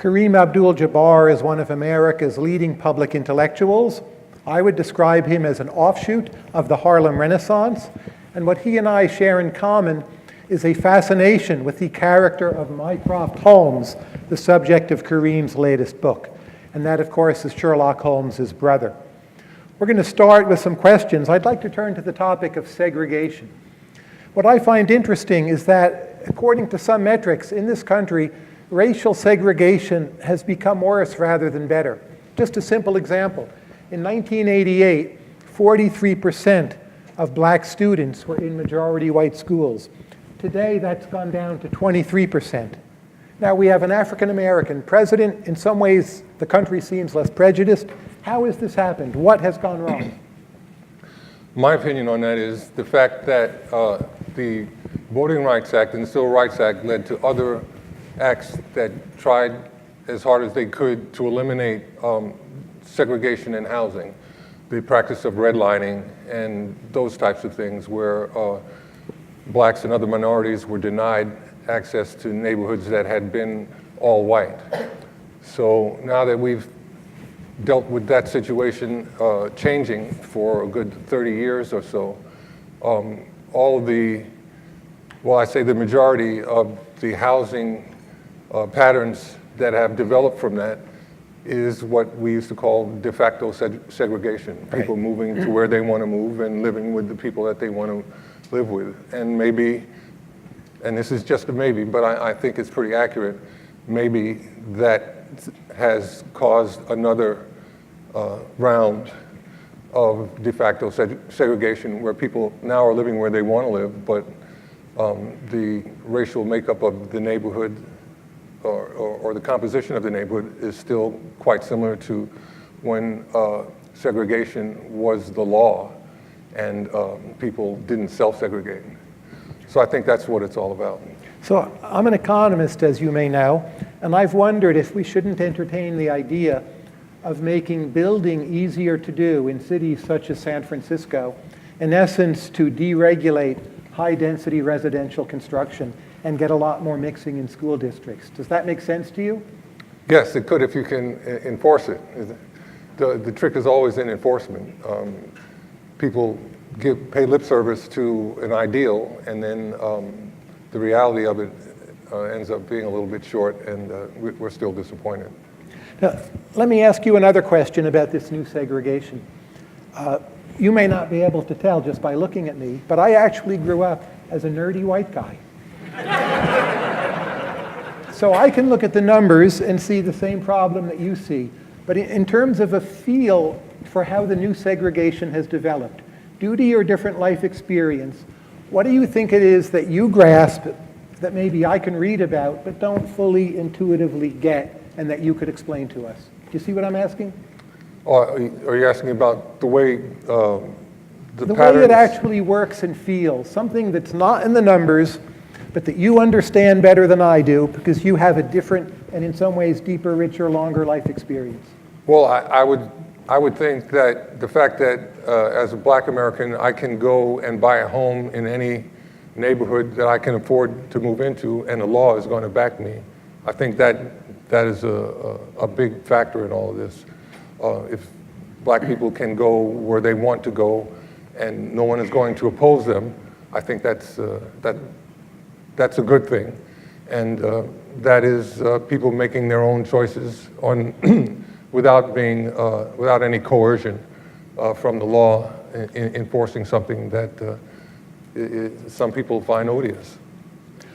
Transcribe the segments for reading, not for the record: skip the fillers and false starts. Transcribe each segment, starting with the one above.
Kareem Abdul Jabbar is one of America's leading public intellectuals. I would describe him as an offshoot of the Harlem Renaissance. And what he and I share in common is a fascination with the character of Mycroft Holmes, the subject of Kareem's latest book. And that, of course, is Sherlock Holmes' brother. We're going to start with some questions. I'd like to turn to the topic of segregation. What I find interesting is that, according to some metrics in this country, racial segregation has become worse rather than better. Just a simple example. In 1988, 43% of black students were in majority white schools. Today, that's gone down to 23%. Now, we have an African-American president. In some ways, the country seems less prejudiced. How has this happened? What has gone wrong? My opinion on that is the fact that the Voting Rights Act and the Civil Rights Act led to other acts that tried as hard as they could to eliminate segregation in housing, the practice of redlining and those types of things where blacks and other minorities were denied access to neighborhoods that had been all white. So now that we've dealt with that situation changing for a good 30 years or so, all of the, well, I say the majority of the housing patterns that have developed from that is what we used to call de facto segregation. Right. People moving to where they want to move and living with the people that they want to live with. And maybe, and this is just a maybe, but I think it's pretty accurate, maybe that has caused another round of de facto segregation where people now are living where they want to live, but the racial makeup of the neighborhood or the composition of the neighborhood is still quite similar to when segregation was the law and people didn't self-segregate. So I think that's what it's all about. So I'm an economist, as you may know, and I've wondered if we shouldn't entertain the idea of making building easier to do in cities such as San Francisco, in essence to deregulate high-density residential construction and get a lot more mixing in school districts. Does that make sense to you? Yes, it could if you can enforce it. The trick is always in enforcement. People pay lip service to an ideal, and then the reality of it ends up being a little bit short, and we're still disappointed. Now, let me ask you another question about this new segregation. You may not be able to tell just by looking at me, but I actually grew up as a nerdy white guy. So I can look at the numbers and see the same problem that you see. But in terms of a feel for how the new segregation has developed, due to your different life experience, what do you think it is that you grasp that maybe I can read about but don't fully intuitively get and that you could explain to us? Do you see what I'm asking? Are you asking about the way the way it actually works and feels, something that's not in the numbers, but that you understand better than I do because you have a different and in some ways deeper, richer, longer life experience? Well, I would think that the fact that as a black American, I can go and buy a home in any neighborhood that I can afford to move into and the law is going to back me, I think that is a big factor in all of this. If black people can go where they want to go and no one is going to oppose them, I think that's a good thing. And that is people making their own choices on without any coercion from the law in enforcing something that some people find odious.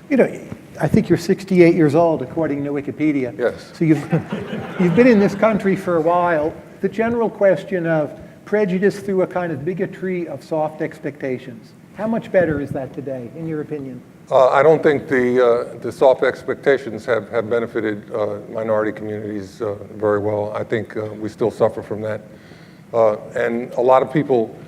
You know, I think you're 68 years old, according to Wikipedia. Yes. So you've been in this country for a while. The general question of prejudice through a kind of bigotry of soft expectations, how much better is that today, in your opinion? I don't think the soft expectations have benefited minority communities very well. I think we still suffer from that. And a lot of people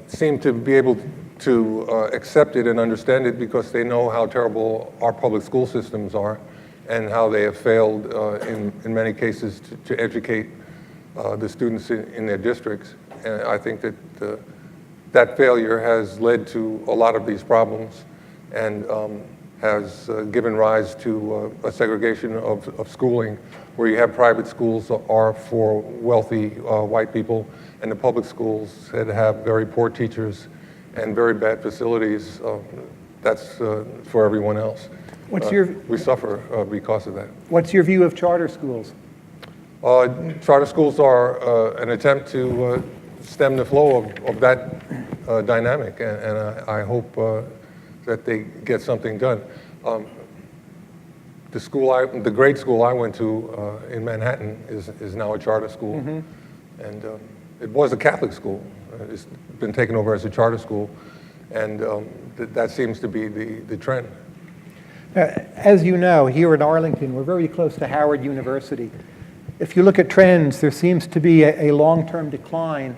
seem to be able to accept it and understand it because they know how terrible our public school systems are and how they have failed in many cases to educate the students in their districts. And I think that that failure has led to a lot of these problems and has given rise to a segregation of schooling, where you have private schools are for wealthy white people, and the public schools that have very poor teachers and very bad facilities. That's for everyone else. We suffer because of that. What's your view of charter schools? Charter schools are an attempt to stem the flow of that dynamic, and I hope that they get something done. The grade school I went to in Manhattan is now a charter school, and it was a Catholic school. It's been taken over as a charter school, and that seems to be the trend. As you know, here in Arlington, we're very close to Howard University. If you look at trends, there seems to be a long-term decline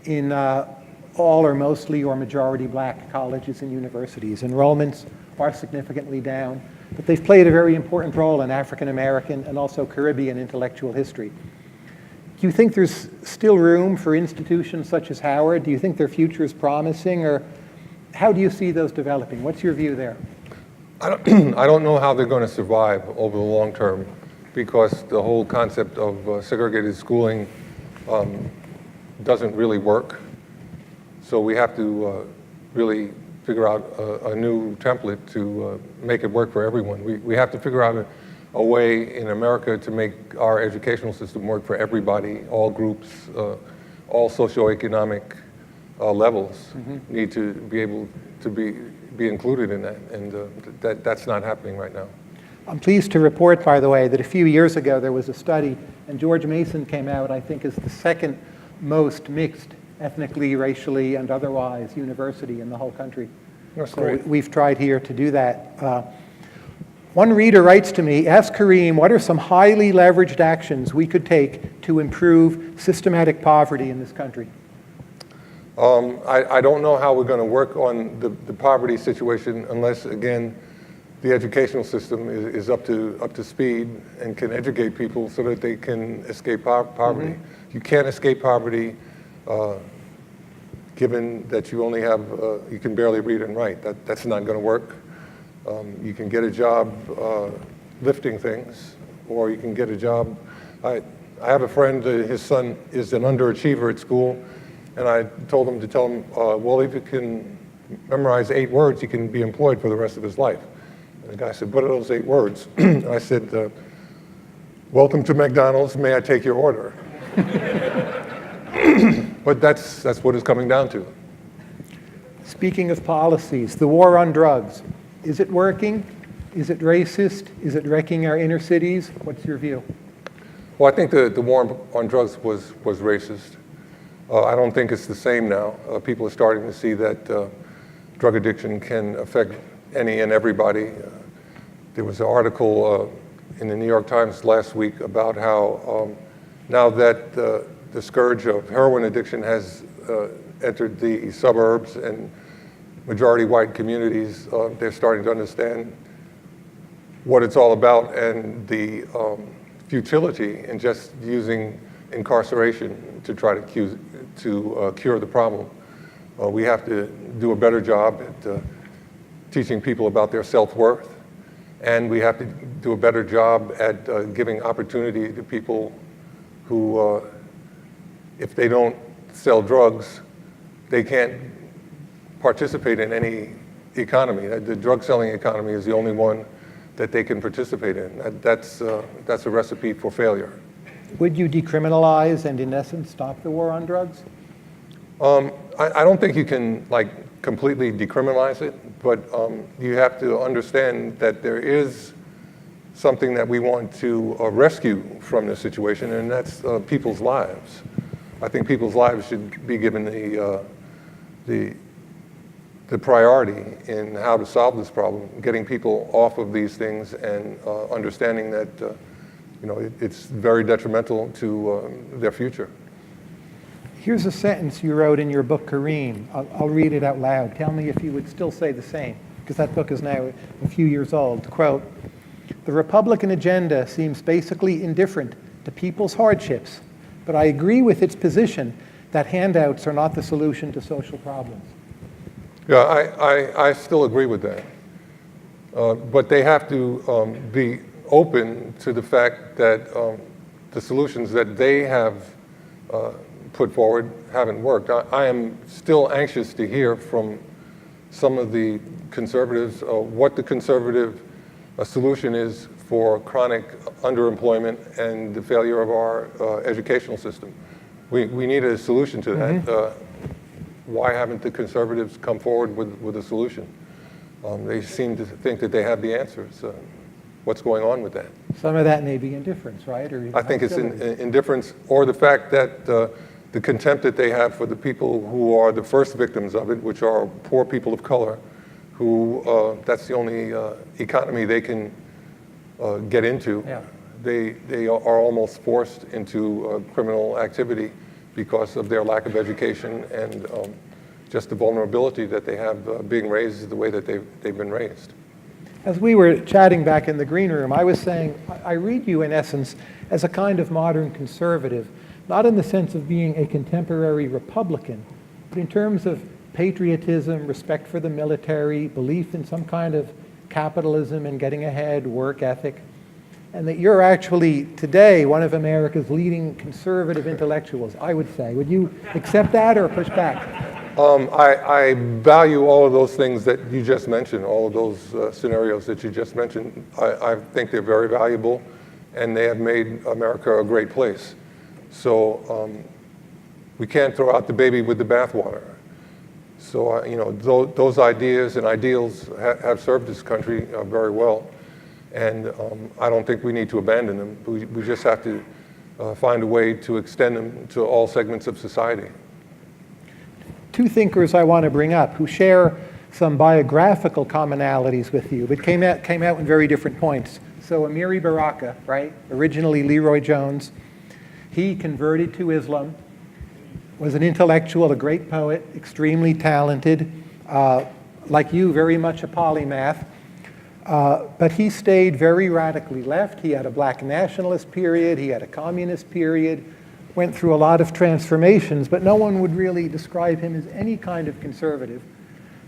in all or mostly or majority black colleges and universities. Enrollments are significantly down, but they've played a very important role in African American and also Caribbean intellectual history. Do you think there's still room for institutions such as Howard? Do you think their future is promising, or how do you see those developing? What's your view there? I don't know how they're going to survive over the long term, because the whole concept of segregated schooling doesn't really work. So we have to really figure out a new template to make it work for everyone. We have to figure out a way in America to make our educational system work for everybody. All groups, all socioeconomic levels need to be able to be included in that, and that's not happening right now. I'm pleased to report, by the way, that a few years ago there was a study, and George Mason came out, I think, as the second most mixed ethnically, racially, and otherwise university in the whole country. That's so great. We've tried here to do that. One reader writes to me, ask Kareem, what are some highly leveraged actions we could take to improve systematic poverty in this country? I don't know how we're going to work on the poverty situation unless, again, the educational system is up to speed and can educate people so that they can escape poverty. You can't escape poverty given that you only have, you can barely read and write. That's not going to work. You can get a job lifting things, or you can get a job. I have a friend, his son is an underachiever at school, and I told him to tell him, well, if you can memorize 8 words, he can be employed for the rest of his life. And the guy said, what are those 8 words? And I said, welcome to McDonald's, may I take your order? But that's what it's coming down to. Speaking of policies, the war on drugs, is it working? Is it racist? Is it wrecking our inner cities? What's your view? Well, I think the war on drugs was racist. I don't think it's the same now. People are starting to see that drug addiction can affect any and everybody. There was an article in the New York Times last week about how now that the scourge of heroin addiction has entered the suburbs and majority white communities, they're starting to understand what it's all about and the futility in just using incarceration to try to cure the problem. We have to do a better job at teaching people about their self-worth, and we have to do a better job at giving opportunity to people who, if they don't sell drugs, they can't participate in any economy. The drug selling economy is the only one that they can participate in. That's a recipe for failure. Would you decriminalize and, in essence, stop the war on drugs? I don't think you can completely decriminalize it, but you have to understand that there is something that we want to rescue from this situation, and that's people's lives. I think people's lives should be given the priority in how to solve this problem, getting people off of these things and understanding that it's very detrimental to their future. Here's a sentence you wrote in your book, Kareem. I'll read it out loud. Tell me if you would still say the same, because that book is now a few years old. Quote, "The Republican agenda seems basically indifferent to people's hardships, but I agree with its position that handouts are not the solution to social problems." Yeah, I still agree with that. But they have to be open to the fact that the solutions that they have put forward haven't worked. I am still anxious to hear from some of the conservatives what the conservative solution is for chronic underemployment and the failure of our educational system. We need a solution to that. Why haven't the conservatives come forward with a solution? They seem to think that they have the answers. What's going on with that? Some of that may be indifference, right? Or I think it's indifference, or the fact that the contempt that they have for the people who are the first victims of it, which are poor people of color, who that's the only economy they can get into. Yeah. They are almost forced into criminal activity because of their lack of education and just the vulnerability that they have being raised the way that they've been raised. As we were chatting back in the green room, I was saying, I read you in essence as a kind of modern conservative, not in the sense of being a contemporary Republican, but in terms of patriotism, respect for the military, belief in some kind of capitalism and getting ahead, work ethic, and that you're actually today one of America's leading conservative intellectuals, I would say. Would you accept that or push back? I value all of those things that you just mentioned, all of those scenarios that you just mentioned. I think they're very valuable, and they have made America a great place. So we can't throw out the baby with the bathwater. So you know, those ideas and ideals have served this country very well, and I don't think we need to abandon them. We just have to find a way to extend them to all segments of society. Two thinkers I want to bring up who share some biographical commonalities with you, but came out in very different points. So Amiri Baraka, right? Originally Leroy Jones. He converted to Islam, was an intellectual, a great poet, extremely talented, like you, very much a polymath. But he stayed very radically left. He had a black nationalist period. He had a communist period. Went through a lot of transformations, but no one would really describe him as any kind of conservative.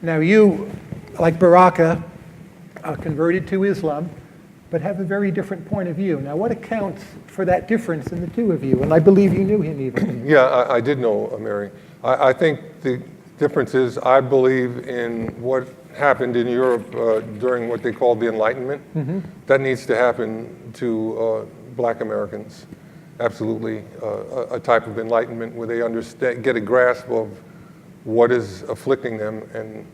Now you, like Baraka, converted to Islam, but have a very different point of view. Now what accounts for that difference in the two of you? And I believe you knew him even. Yeah, I did know Mary. I think the difference is I believe in what happened in Europe during what they called the Enlightenment. Mm-hmm. That needs to happen to black Americans. Absolutely, a type of enlightenment where they understand, get a grasp of what is afflicting them and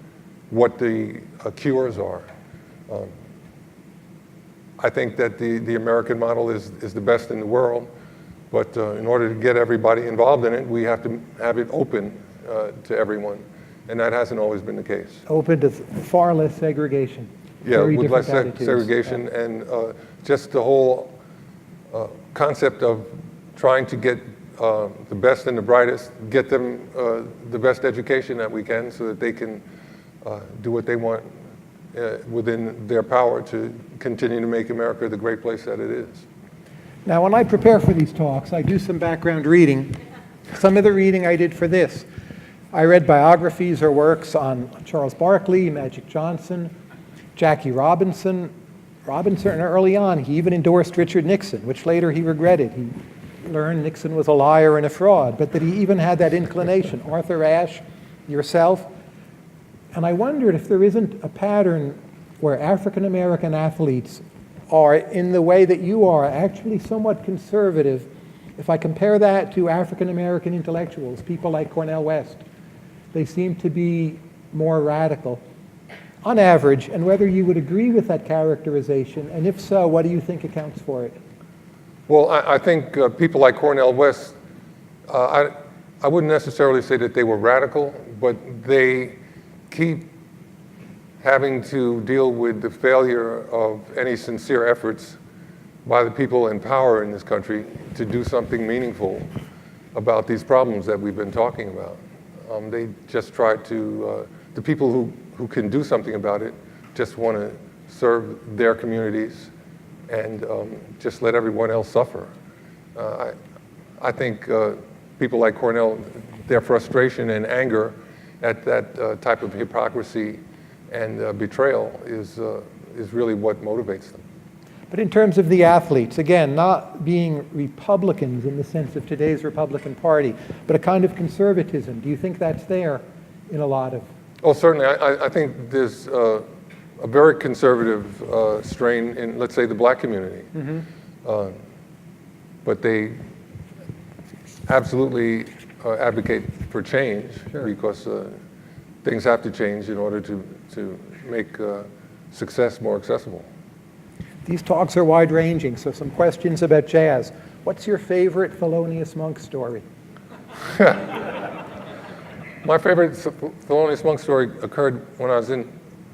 what the cures are. I think that the American model is the best in the world, but in order to get everybody involved in it, we have to have it open to everyone, and that hasn't always been the case. Open to far less segregation. Yeah, very with less attitudes. segregation, yeah. And just the whole concept of trying to get the best and the brightest, get them the best education that we can so that they can do what they want within their power to continue to make America the great place that it is. Now, when I prepare for these talks, I do some background reading. Some of the reading I did for this. I read biographies or works on Charles Barkley, Magic Johnson, Jackie Robinson, early on, he even endorsed Richard Nixon, which later he regretted. He learned Nixon was a liar and a fraud, but that he even had that inclination. Arthur Ashe, yourself. And I wondered if there isn't a pattern where African American athletes are, in the way that you are, actually somewhat conservative. If I compare that to African American intellectuals, people like Cornel West, they seem to be more radical. On average, and whether you would agree with that characterization, and if so, what do you think accounts for it? Well, I think people like Cornel West, I wouldn't necessarily say that they were radical, but they keep having to deal with the failure of any sincere efforts by the people in power in this country to do something meaningful about these problems that we've been talking about. They just try to, the people who can do something about it just want to serve their communities and just let everyone else suffer. I think people like Cornel, their frustration and anger at that type of hypocrisy and betrayal is is really what motivates them. But in terms of the athletes, again, not being Republicans in the sense of today's Republican Party, but a kind of conservatism, do you think that's there in a lot of? Oh, certainly. I think there's a very conservative strain in, let's say, the black community. But they absolutely advocate for change. Sure. Because things have to change in order to make success more accessible. These talks are wide-ranging, so some questions about jazz. What's your favorite Thelonious Monk story? My favorite Thelonious Monk story occurred when I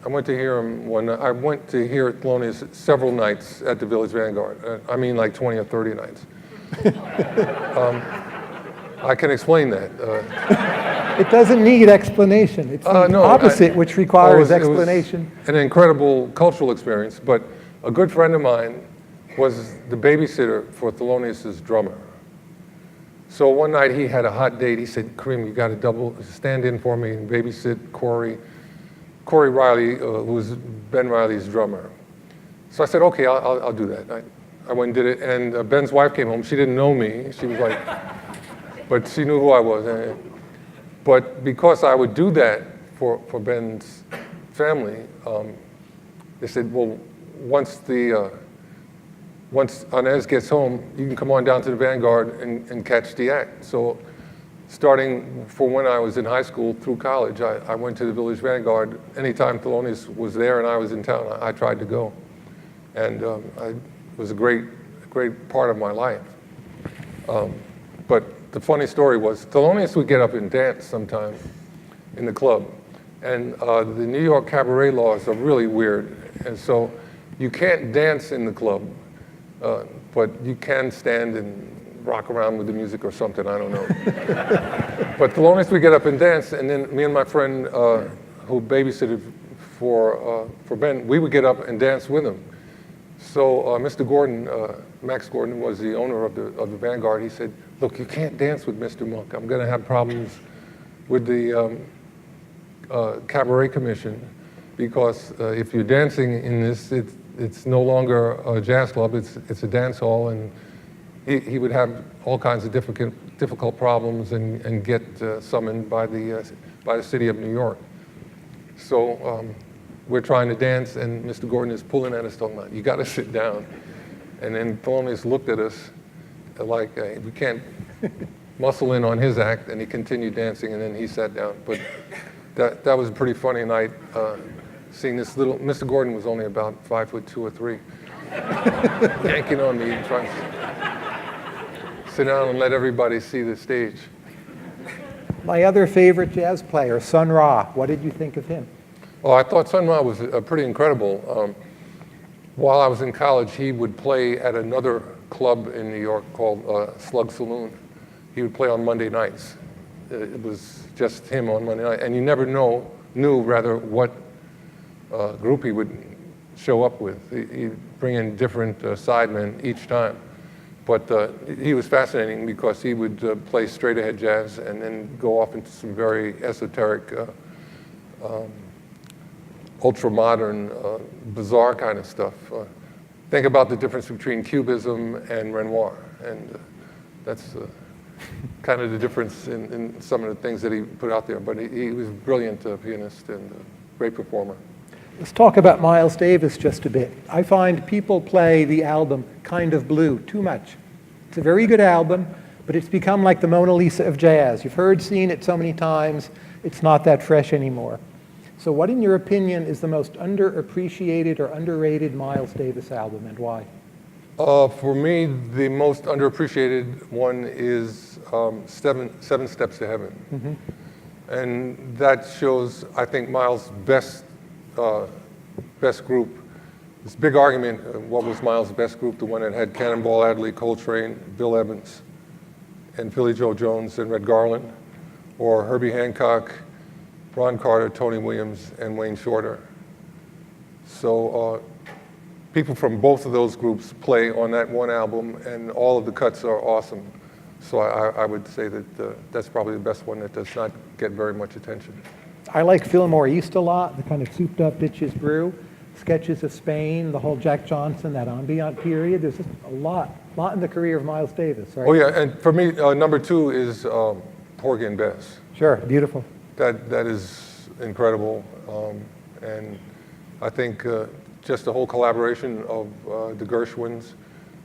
went to hear him I went to hear Thelonious several nights at the Village Vanguard. I mean like 20 or 30 nights. I can explain that. It doesn't need explanation. It's the opposite, which requires explanation. It was an incredible cultural experience, but a good friend of mine was the babysitter for Thelonious's drummer. So one night he had a hot date. He said, Kareem, you got to stand in for me and babysit Corey Riley, who was Ben Riley's drummer. So I said, okay, I'll do that. I went and did it, and Ben's wife came home. She didn't know me. She was like, but she knew who I was. But because I would do that for Ben's family, they said, well, once Inez gets home, you can come on down to the Vanguard and catch the act. So starting from when I was in high school through college, I went to the Village Vanguard. Anytime Thelonious was there and I was in town, I tried to go. And it was a great part of my life. But the funny story was, Thelonious would get up and dance sometime in the club. And the New York cabaret laws are really weird. And so you can't dance in the club, but you can stand and rock around with the music or something, I don't know. But Thelonious would get up and dance, and then me and my friend who babysitted for Ben, we would get up and dance with him. So Mr. Gordon, Max Gordon, was the owner of the Vanguard. He said, look, you can't dance with Mr. Monk. I'm going to have problems with the Cabaret Commission, because if you're dancing in this, it's no longer a jazz club, it's a dance hall, and he would have all kinds of difficult problems and get summoned by the city of New York. So we're trying to dance, and Mr. Gordon is pulling at us, talking about, you got to sit down. And then Thelonious looked at us like, we can't muscle in on his act, and he continued dancing, and then he sat down. But that was a pretty funny night, seeing this little, Mr. Gordon was only about 5'2" or 3", yanking on me, trying to sit down and let everybody see the stage. My other favorite jazz player, Sun Ra, what did you think of him? Oh, I thought Sun Ra was pretty incredible. While I was in college, he would play at another club in New York called Slug Saloon. He would play on Monday nights. It was just him on Monday night, and you never knew what group he would show up with. He'd bring in different sidemen each time. But he was fascinating because he would play straight-ahead jazz and then go off into some very esoteric, ultra-modern, bizarre kind of stuff. Think about the difference between Cubism and Renoir, and that's kind of the difference in some of the things that he put out there. But he was a brilliant pianist and a great performer. Let's talk about Miles Davis just a bit. I find people play the album Kind of Blue too much. It's a very good album, but it's become like the Mona Lisa of jazz. You've seen it so many times, it's not that fresh anymore. So what, in your opinion, is the most underappreciated or underrated Miles Davis album, and why? For me, the most underappreciated one is Seven Steps to Heaven. Mm-hmm. And that shows, I think, Miles' best group. This big argument, what was Miles' best group? The one that had Cannonball Adderley, Coltrane, Bill Evans, and Philly Joe Jones and Red Garland, or Herbie Hancock, Ron Carter, Tony Williams, and Wayne Shorter. So people from both of those groups play on that one album, and all of the cuts are awesome. So I would say that that's probably the best one that does not get very much attention. I like Fillmore East a lot, the kind of souped up Bitches Brew. sketches of Spain, the whole Jack Johnson, that ambient period. There's just a lot in the career of Miles Davis, right? Oh yeah, and for me, number two is Porgy and Bess. Sure, beautiful. That is incredible, and I think just the whole collaboration of the Gershwins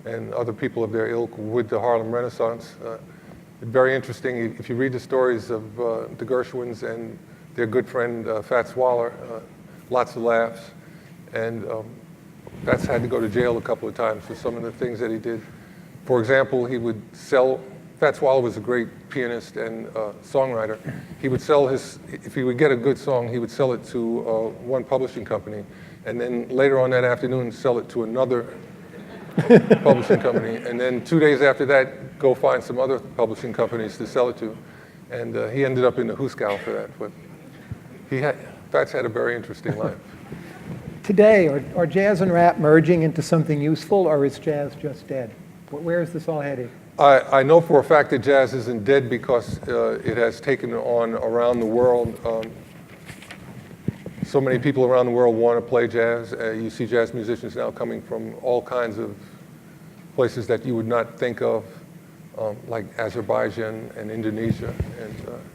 and other people of their ilk with the Harlem Renaissance. Very interesting. If you read the stories of the Gershwins and their good friend Fats Waller, lots of laughs, and Fats had to go to jail a couple of times for some of the things that he did. For example, he would sell. Fats Waller was a great pianist and songwriter. He would sell if he would get a good song, he would sell it to one publishing company, and then later on that afternoon sell it to another publishing company, and then 2 days after that go find some other publishing companies to sell it to. And he ended up in the Hooskow for that. But Fats had a very interesting life. Today, are jazz and rap merging into something useful, or is jazz just dead? Where is this all heading? I know for a fact that jazz isn't dead because it has taken on around the world. So many people around the world want to play jazz. You see jazz musicians now coming from all kinds of places that you would not think of, like Azerbaijan and Indonesia,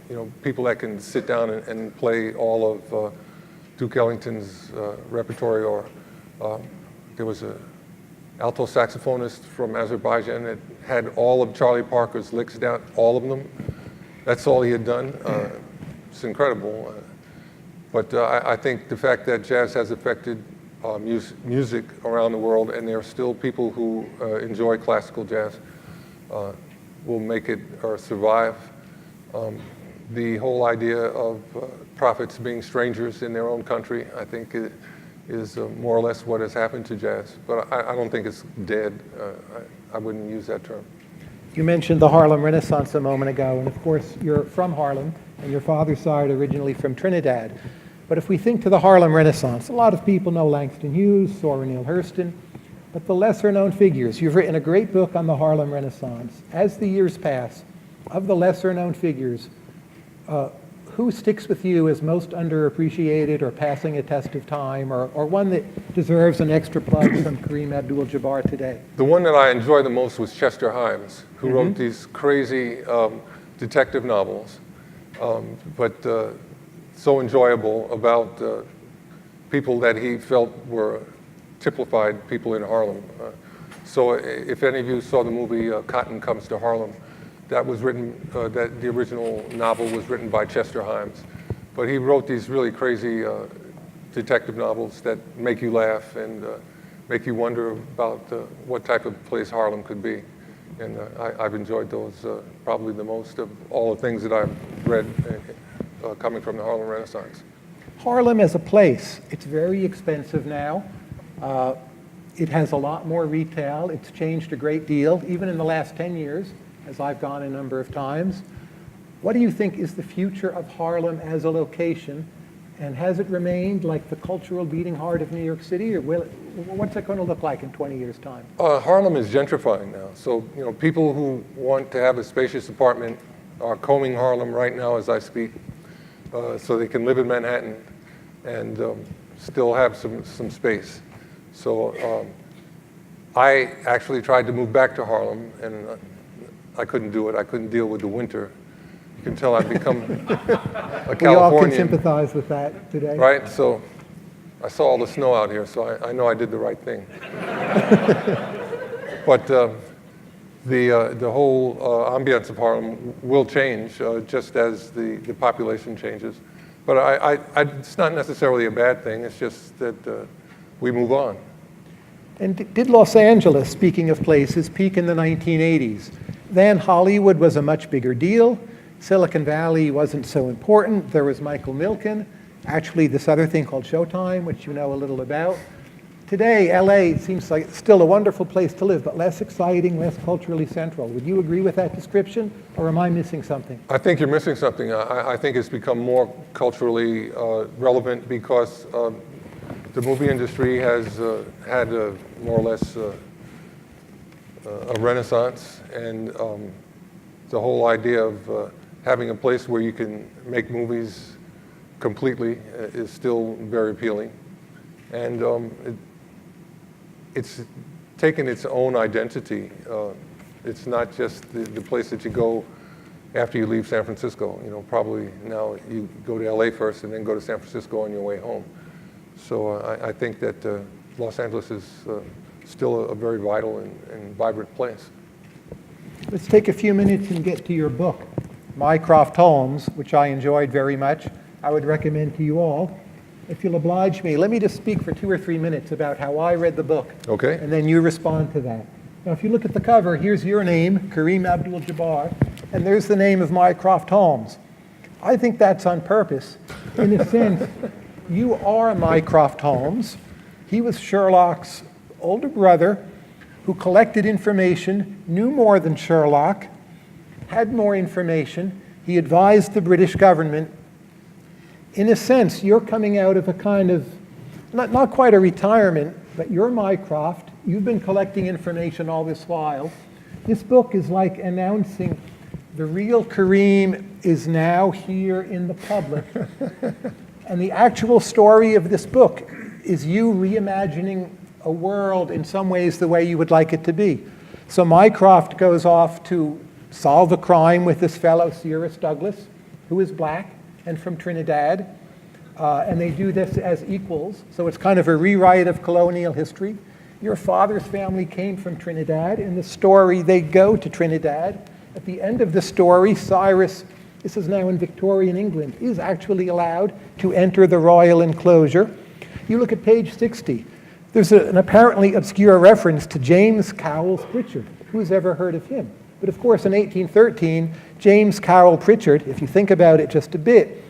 and people that can sit down and play all of Duke Ellington's repertoire. Or there was a alto saxophonist from Azerbaijan that had all of Charlie Parker's licks down, all of them. That's all he had done. It's incredible. But I think the fact that jazz has affected music around the world, and there are still people who enjoy classical jazz, will make it or survive. The whole idea of prophets being strangers in their own country, I think is more or less what has happened to jazz. But I don't think it's dead. I wouldn't use that term. You mentioned the Harlem Renaissance a moment ago, and of course you're from Harlem, and your father's side originally from Trinidad. But if we think to the Harlem Renaissance, a lot of people know Langston Hughes, Zora Neale Hurston, but the lesser-known figures. You've written a great book on the Harlem Renaissance. As the years pass, of the lesser-known figures, who sticks with you as most underappreciated or passing a test of time, or one that deserves an extra plug from Kareem Abdul Jabbar today? The one that I enjoyed the most was Chester Himes, who wrote these crazy detective novels, but so enjoyable about people that he felt were typified people in Harlem. So if any of you saw the movie Cotton Comes to Harlem, that was written, the original novel was written by Chester Himes. But he wrote these really crazy detective novels that make you laugh and make you wonder about what type of place Harlem could be. And I've enjoyed those probably the most of all the things that I've read coming from the Harlem Renaissance. Harlem as a place, it's very expensive now. It has a lot more retail. It's changed a great deal, even in the last 10 years, as I've gone a number of times. What do you think is the future of Harlem as a location? And has it remained like the cultural beating heart of New York City, or what's it going to look like in 20 years' time? Harlem is gentrifying now. So, people who want to have a spacious apartment are combing Harlem right now as I speak, so they can live in Manhattan and still have some space. So I actually tried to move back to Harlem, and I couldn't do it. I couldn't deal with the winter. You can tell I've become a Californian. We all can sympathize with that today. Right? So I saw all the snow out here, so I know I did the right thing. But the whole ambience of Harlem will change just as the population changes. But it's not necessarily a bad thing. It's just that we move on. And did Los Angeles, speaking of places, peak in the 1980s? Then Hollywood was a much bigger deal. Silicon Valley wasn't so important. There was Michael Milken, actually this other thing called Showtime, which you know a little about. Today, LA seems like still a wonderful place to live, but less exciting, less culturally central. Would you agree with that description, or am I missing something? I think you're missing something. I think it's become more culturally relevant because the movie industry has had more or less a renaissance, and the whole idea of having a place where you can make movies completely is still very appealing. And it's taken its own identity. It's not just the place that you go after you leave San Francisco. You know, probably now you go to LA first and then go to San Francisco on your way home. So I think that Los Angeles is still a very vital and vibrant place. Let's take a few minutes and get to your book, Mycroft Holmes, which I enjoyed very much. I would recommend to you all. If you'll oblige me, let me just speak for 2 or 3 minutes about how I read the book. Okay. And then you respond to that. Now, if you look at the cover, here's your name, Kareem Abdul Jabbar, and there's the name of Mycroft Holmes. I think that's on purpose. In a sense, you are Mycroft Holmes. He was Sherlock's older brother who collected information, knew more than Sherlock, had more information. He advised the British government. In a sense, you're coming out of a kind of, not quite a retirement, but you're Mycroft. You've been collecting information all this while. This book is like announcing the real Kareem is now here in the public. And the actual story of this book is you reimagining a world in some ways the way you would like it to be. So Mycroft goes off to solve a crime with this fellow, Cyrus Douglas, who is black and from Trinidad. And they do this as equals. So it's kind of a rewrite of colonial history. Your father's family came from Trinidad. In the story, they go to Trinidad. At the end of the story, Cyrus, this is now in Victorian England, is actually allowed to enter the royal enclosure. You look at page 60. There's an apparently obscure reference to James Cowell Pritchard. Who's ever heard of him? But of course, in 1813, James Cowell Pritchard, if you think about it just a bit,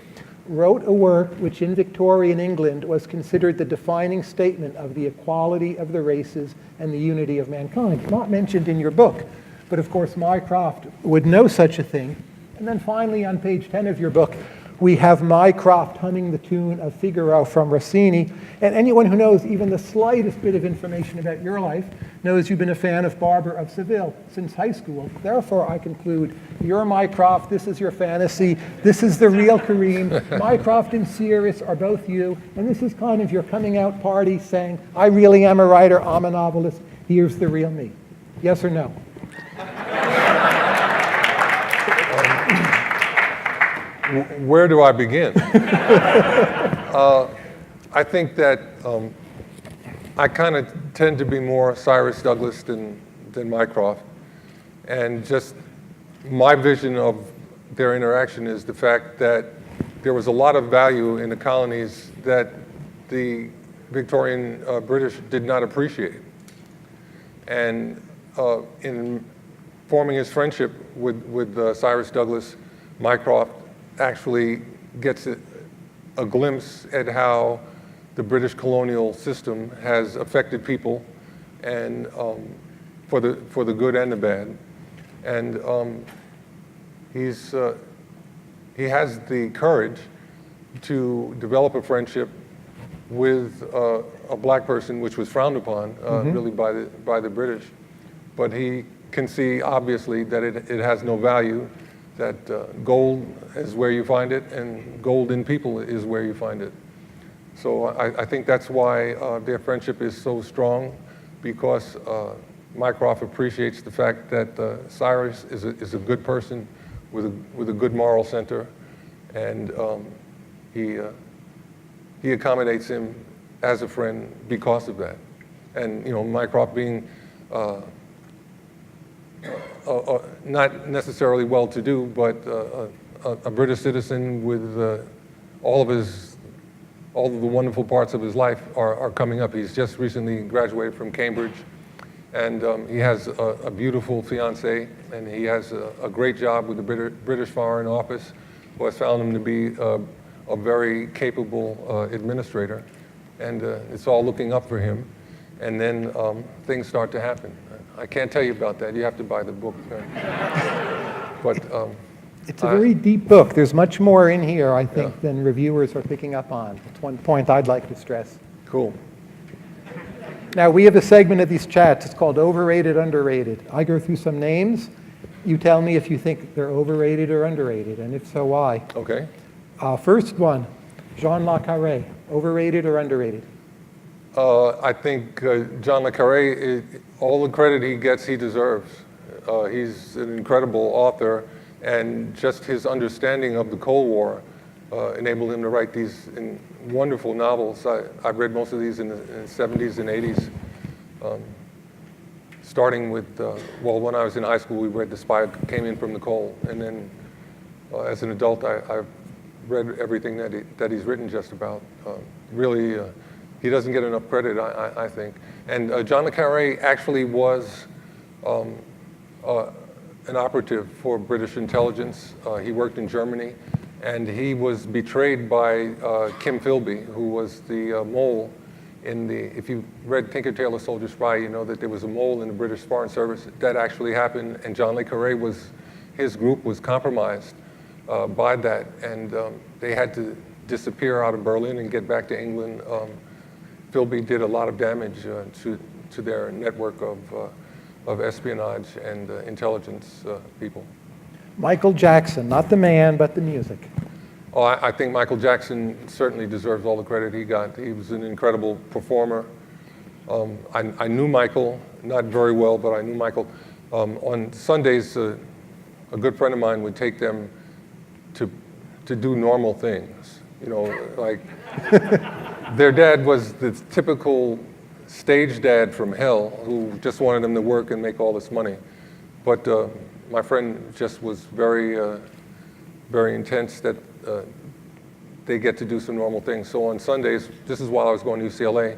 wrote a work which in Victorian England was considered the defining statement of the equality of the races and the unity of mankind. Not mentioned in your book, but of course Mycroft would know such a thing. And then finally on page 10 of your book, we have Mycroft humming the tune of Figaro from Rossini. And anyone who knows even the slightest bit of information about your life knows you've been a fan of Barber of Seville since high school. Therefore, I conclude, you're Mycroft, this is your fantasy, this is the real Kareem. Mycroft and Cyrus are both you, and this is kind of your coming out party saying, I really am a writer, I'm a novelist, here's the real me. Yes or no? Where do I begin? I think that I kind of tend to be more Cyrus Douglas than Mycroft. And just my vision of their interaction is the fact that there was a lot of value in the colonies that the Victorian British did not appreciate. And in forming his friendship with Cyrus Douglas, Mycroft actually gets a glimpse at how the British colonial system has affected people, and for the good and the bad. And he has the courage to develop a friendship with a black person, which was frowned upon really by the British. But he can see obviously that it has no value, that gold is where you find it, and gold in people is where you find it. So I think that's why their friendship is so strong, because Mycroft appreciates the fact that Cyrus is a good person with a good moral center, and he accommodates him as a friend because of that. And you know, Mycroft being not necessarily well-to-do, but a British citizen with all of the wonderful parts of his life are coming up. He's just recently graduated from Cambridge, and he has a beautiful fiancée, and he has a great job with the British Foreign Office, who has found him to be a very capable administrator, and it's all looking up for him. And then things start to happen. I can't tell you about that. You have to buy the book. But it's a very deep book. There's much more in here, I think, than reviewers are picking up on. That's one point I'd like to stress. Cool. Now, we have a segment of these chats. It's called Overrated, Underrated. I go through some names. You tell me if you think they're overrated or underrated, and if so, why. Okay. First one, Jean Le Carré. Overrated or underrated? I think John le Carré, all the credit he gets, he deserves. He's an incredible author, and just his understanding of the Cold War enabled him to write these wonderful novels. I've read most of these in the 70s and 80s, starting with, well, when I was in high school, we read The Spy Who Came In From the Cold, and then as an adult, I've read everything that he's written just about. Really, he doesn't get enough credit, I think. And John le Carré actually was an operative for British intelligence. He worked in Germany, and he was betrayed by Kim Philby, who was the mole in the, if you read Tinker Tailor Soldier Spy, you know that there was a mole in the British Foreign Service. That actually happened, and John le Carré his group was compromised by that, and they had to disappear out of Berlin and get back to England. Philby did a lot of damage to their network of espionage and intelligence people. Michael Jackson, not the man, but the music. Oh, I think Michael Jackson certainly deserves all the credit he got. He was an incredible performer. I knew Michael, not very well, but I knew Michael. On Sundays, a good friend of mine would take them to do normal things. You know, like their dad was the typical stage dad from hell who just wanted them to work and make all this money. But my friend just was very, very intense that they get to do some normal things. So on Sundays, this is while I was going to UCLA,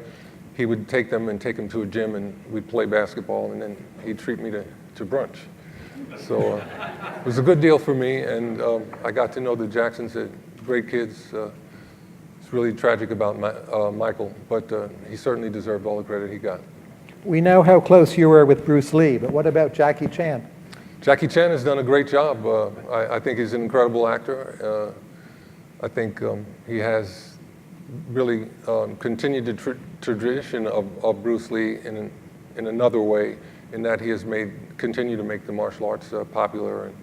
he would take them to a gym, and we'd play basketball, and then he'd treat me to brunch. So it was a good deal for me, and I got to know the Jacksons, great kids. It's really tragic about Michael, but he certainly deserved all the credit he got. We know how close you were with Bruce Lee, but what about Jackie Chan? Jackie Chan has done a great job. I think he's an incredible actor. I think he has really continued the tradition of Bruce Lee in another way, in that he has continued to make the martial arts popular and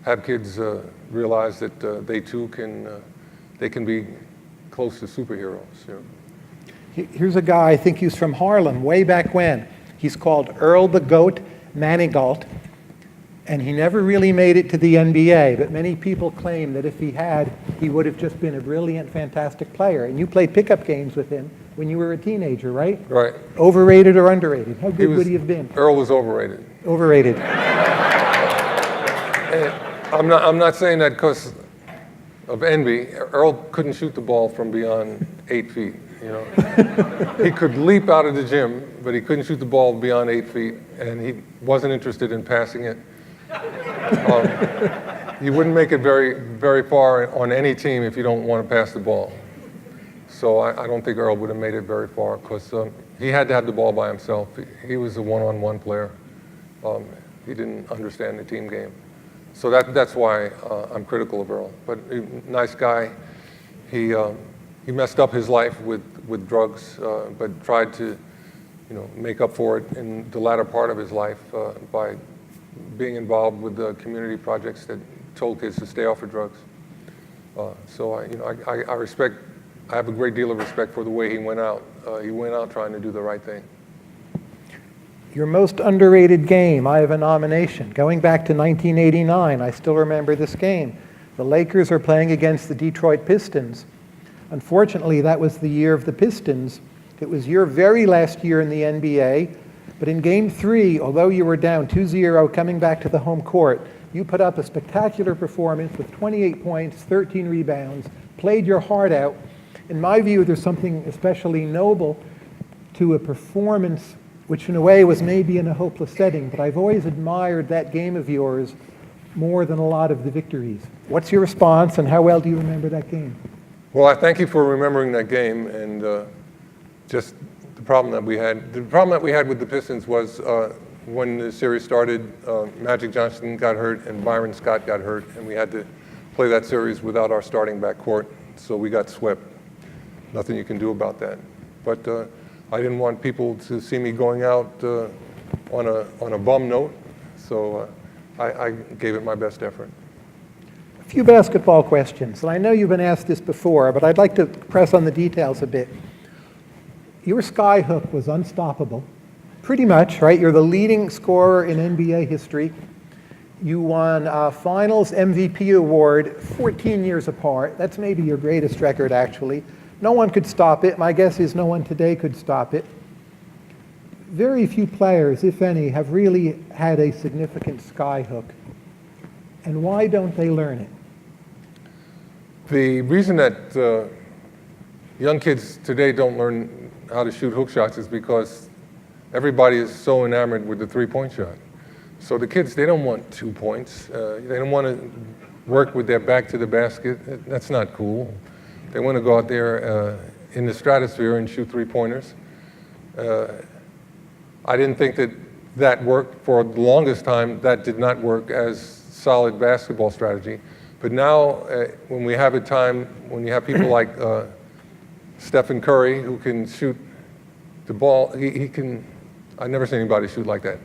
have kids realize that they too can be close to superheroes. You know. Here's a guy, I think he's from Harlem, way back when. He's called Earl the Goat Manigault, and he never really made it to the NBA, but many people claim that if he had, he would have just been a brilliant, fantastic player. And you played pickup games with him when you were a teenager, right? Right. Overrated or underrated? How good would he have been? Earl was overrated. Overrated. I'm not saying that because of envy. Earl couldn't shoot the ball from beyond 8 feet. You know, he could leap out of the gym, but he couldn't shoot the ball beyond 8 feet, and he wasn't interested in passing it. You wouldn't make it very, very far on any team if you don't want to pass the ball. So I don't think Earl would have made it very far, because he had to have the ball by himself. He was a one-on-one player. He didn't understand the team game. So that's why I'm critical of Earl. But nice guy. He messed up his life with drugs, but tried to, make up for it in the latter part of his life by being involved with the community projects that told kids to stay off of drugs. So I have a great deal of respect for the way he went out. He went out trying to do the right thing. Your most underrated game, I have a nomination. Going back to 1989, I still remember this game. The Lakers are playing against the Detroit Pistons. Unfortunately, that was the year of the Pistons. It was your very last year in the NBA, but in Game 3, although you were down 2-0 coming back to the home court, you put up a spectacular performance with 28 points, 13 rebounds, played your heart out. In my view, there's something especially noble to a performance which in a way was maybe in a hopeless setting, but I've always admired that game of yours more than a lot of the victories. What's your response, and how well do you remember that game? Well, I thank you for remembering that game, and just the problem that we had. The problem that we had with the Pistons was when the series started, Magic Johnson got hurt and Byron Scott got hurt, and we had to play that series without our starting backcourt, so we got swept. Nothing you can do about that. But I didn't want people to see me going out on a bum note, so I gave it my best effort. A few basketball questions, and I know you've been asked this before, but I'd like to press on the details a bit. your sky hook was unstoppable, pretty much, right? You're the leading scorer in NBA history. You won a Finals MVP award 14 years apart. That's maybe your greatest record, actually. No one could stop it. My guess is no one today could stop it. Very few players, if any, have really had a significant sky hook. And why don't they learn it? The reason that young kids today don't learn how to shoot hook shots is because everybody is so enamored with the three-point shot. So the kids, they don't want 2 points. They don't want to work with their back to the basket. That's not cool. They want to go out there in the stratosphere and shoot three-pointers. I didn't think that worked for the longest time. That did not work as solid basketball strategy. But now, when we have a time, when you have people like Stephen Curry, who can shoot the ball, he can, I've never seen anybody shoot like that.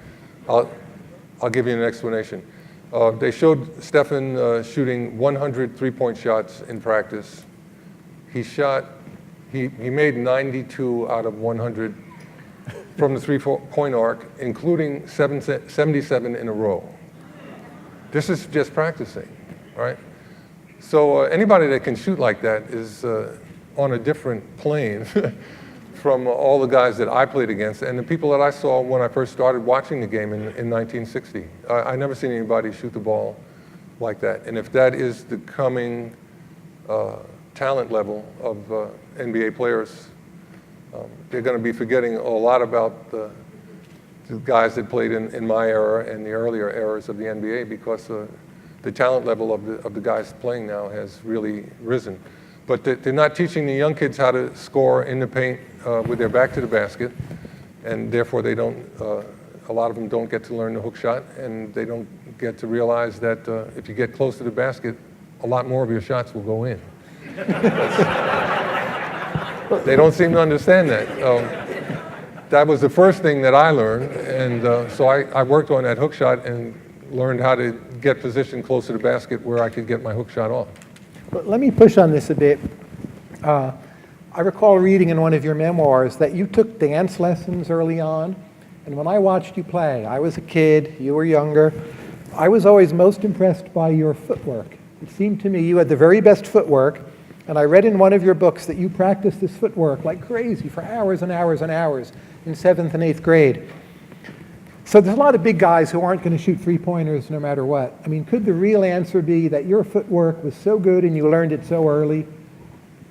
I'll give you an explanation. They showed Stephen shooting 100 three-point shots in practice. He made 92 out of 100 from the three-point arc, including 77 in a row. This is just practicing, right? So anybody that can shoot like that is on a different plane from all the guys that I played against and the people that I saw when I first started watching the game in 1960. I never seen anybody shoot the ball like that. And if that is the coming talent level of NBA players, they're going to be forgetting a lot about the guys that played in my era and the earlier eras of the NBA, because the talent level of the guys playing now has really risen. But they're not teaching the young kids how to score in the paint with their back to the basket, and therefore they don't. A lot of them don't get to learn the hook shot, and they don't get to realize that if you get close to the basket, a lot more of your shots will go in. They don't seem to understand that. That was the first thing that I learned, and so I worked on that hook shot and learned how to get positioned close to the basket where I could get my hook shot off. But let me push on this a bit. I recall reading in one of your memoirs that you took dance lessons early on, and when I watched you play, I was a kid, you were younger, I was always most impressed by your footwork. It seemed to me you had the very best footwork, and I read in one of your books that you practiced this footwork like crazy for hours and hours and hours in 7th and 8th grade. So there's a lot of big guys who aren't going to shoot three-pointers no matter what. I mean, could the real answer be that your footwork was so good and you learned it so early?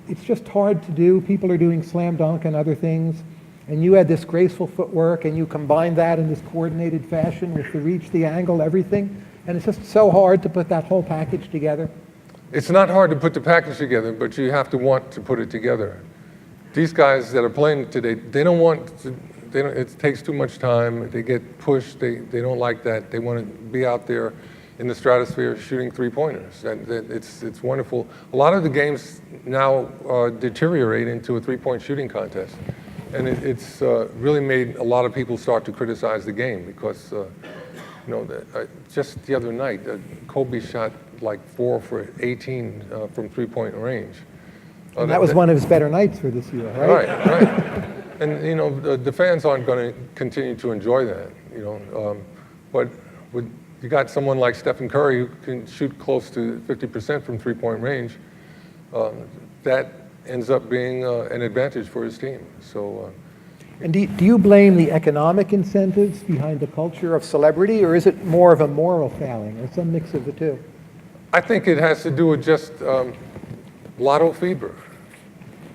It's just hard to do. People are doing slam dunk and other things, and you had this graceful footwork, and you combined that in this coordinated fashion with the reach, the angle, everything, and it's just so hard to put that whole package together. It's not hard to put the package together, but you have to want to put it together. These guys that are playing today, they don't want to. It takes too much time. They get pushed. They don't like that. They want to be out there in the stratosphere shooting three-pointers. And it's wonderful. A lot of the games now deteriorate into a three-point shooting contest. And it's really made a lot of people start to criticize the game because, just the other night, Kobe shot like 4 for 18 from three-point range. And that was one of his better nights for this year, right? Right. And the fans aren't going to continue to enjoy that, but you got someone like Stephen Curry who can shoot close to 50% from three-point range. That ends up being an advantage for his team. So. And do you blame the economic incentives behind the culture of celebrity, or is it more of a moral failing, or some mix of the two? I think it has to do with just lotto fever.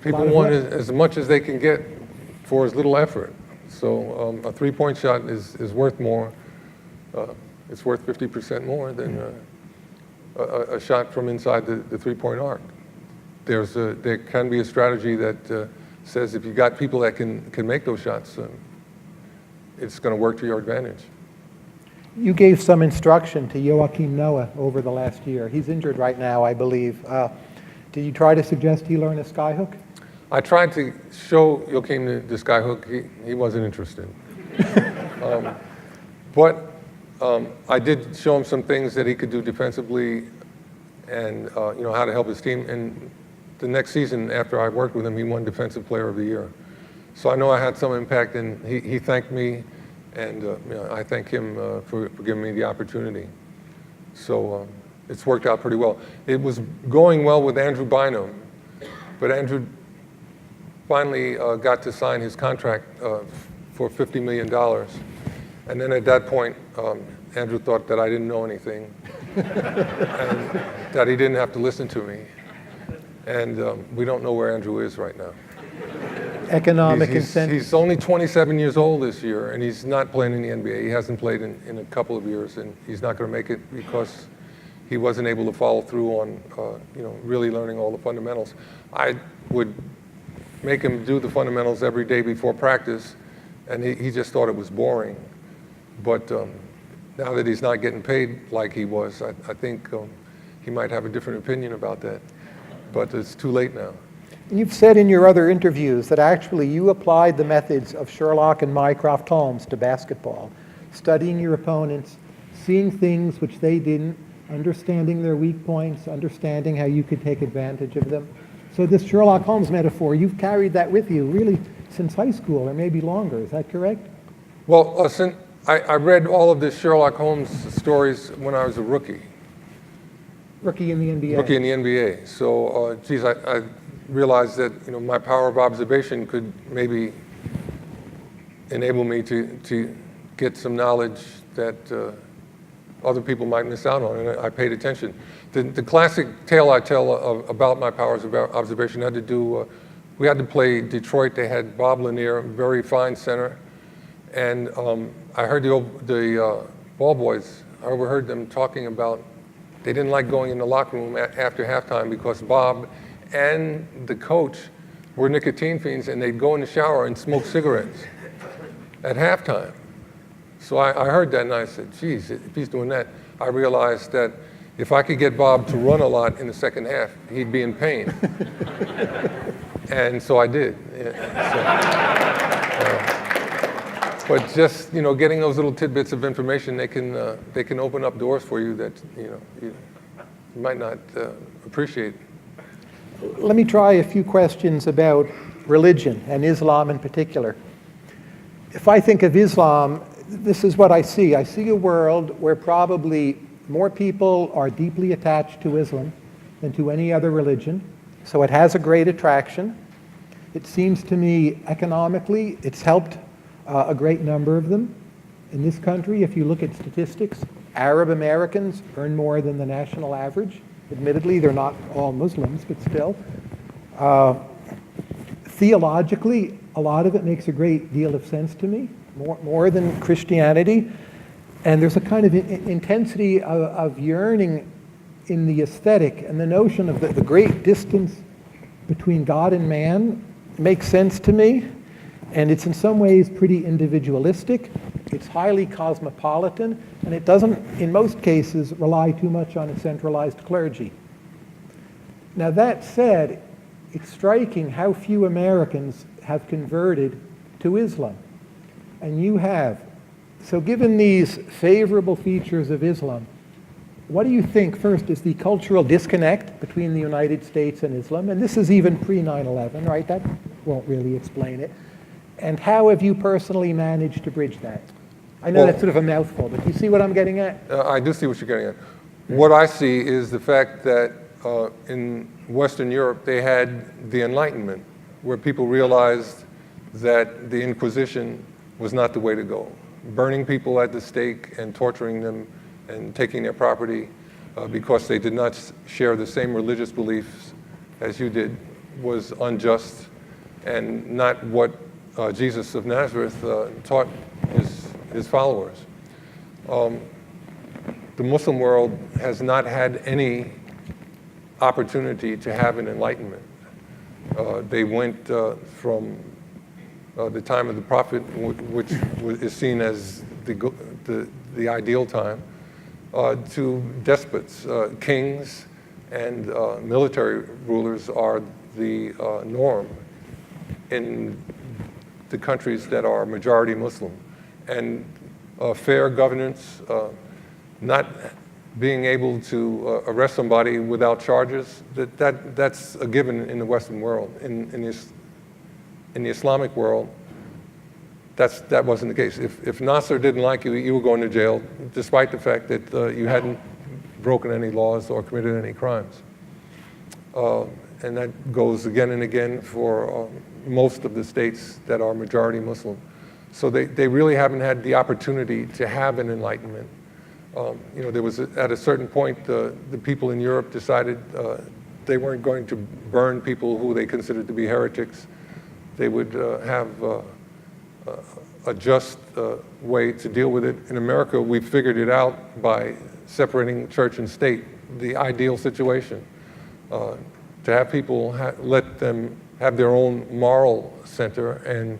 People want as much as they can get for as little effort. So a three-point shot is worth more. It's worth 50% more than a shot from inside the three-point arc. There can be a strategy that says if you got people that can make those shots, it's going to work to your advantage. You gave some instruction to Joakim Noah over the last year. He's injured right now, I believe. Did you try to suggest he learn a skyhook? I tried to show Joakim the skyhook. He wasn't interested. But I did show him some things that he could do defensively and how to help his team. And the next season after I worked with him, he won Defensive Player of the Year. So I know I had some impact, and he thanked me, and I thank him for giving me the opportunity. So it's worked out pretty well. It was going well with Andrew Bynum, but Andrew finally got to sign his contract for $50 million. And then at that point, Andrew thought that I didn't know anything and that he didn't have to listen to me. And we don't know where Andrew is right now. Economic incentive. He's only 27 years old this year, and he's not playing in the NBA. He hasn't played in a couple of years, and he's not going to make it because he wasn't able to follow through on really learning all the fundamentals. I would make him do the fundamentals every day before practice, and he just thought it was boring. But now that he's not getting paid like he was, I think he might have a different opinion about that. But it's too late now. You've said in your other interviews that actually you applied the methods of Sherlock and Mycroft Holmes to basketball, studying your opponents, seeing things which they didn't, understanding their weak points, understanding how you could take advantage of them. So this Sherlock Holmes metaphor, you've carried that with you really since high school, or maybe longer. Is that correct? Well, I read all of the Sherlock Holmes stories when I was a rookie. Rookie in the NBA. Rookie in the NBA. So, I realized that my power of observation could maybe enable me to get some knowledge that other people might miss out on, and I paid attention. The classic tale I tell about my powers of observation had to do, we had to play Detroit. They had Bob Lanier, a very fine center, and I heard the ball boys, I overheard them talking about they didn't like going in the locker room after halftime because Bob and the coach were nicotine fiends, and they'd go in the shower and smoke cigarettes at halftime. So I heard that, and I said, geez, if he's doing that, I realized that if I could get Bob to run a lot in the second half, he'd be in pain. And so I did. But just getting those little tidbits of information, they can open up doors for you that you might not appreciate. Let me try a few questions about religion, and Islam in particular. If I think of Islam, this is what I see. I see a world where probably more people are deeply attached to Islam than to any other religion. So it has a great attraction. It seems to me economically, it's helped a great number of them. In this country, if you look at statistics, Arab Americans earn more than the national average. Admittedly, they're not all Muslims, but still. Theologically, a lot of it makes a great deal of sense to me, more than Christianity. And there's a kind of intensity of yearning in the aesthetic, and the notion of the great distance between God and man makes sense to me. And it's in some ways pretty individualistic. It's highly cosmopolitan, and it doesn't, in most cases, rely too much on a centralized clergy. Now that said, it's striking how few Americans have converted to Islam. And you have. So given these favorable features of Islam, what do you think, first, is the cultural disconnect between the United States and Islam? And this is even pre-9/11, right? That won't really explain it. And how have you personally managed to bridge that? I know that's sort of a mouthful, but do you see what I'm getting at? I do see what you're getting at. What I see is the fact that in Western Europe, they had the Enlightenment, where people realized that the Inquisition was not the way to go. Burning people at the stake and torturing them and taking their property because they did not share the same religious beliefs as you did was unjust and not what Jesus of Nazareth taught his followers. The Muslim world has not had any opportunity to have an enlightenment. They went from the time of the Prophet, which is seen as the ideal time, to despots. Kings and military rulers are the norm in the countries that are majority Muslim. And fair governance, not being able to arrest somebody without charges, that's a given in the Western world. In in the Islamic world, that wasn't the case. If Nasser didn't like you, you were going to jail, despite the fact that you hadn't broken any laws or committed any crimes. And that goes again and again for most of the states that are majority Muslim. So they really haven't had the opportunity to have an enlightenment. There was, at a certain point, the people in Europe decided they weren't going to burn people who they considered to be heretics. They would have a just way to deal with it. In America, we figured it out by separating church and state, the ideal situation. To have people let them have their own moral center and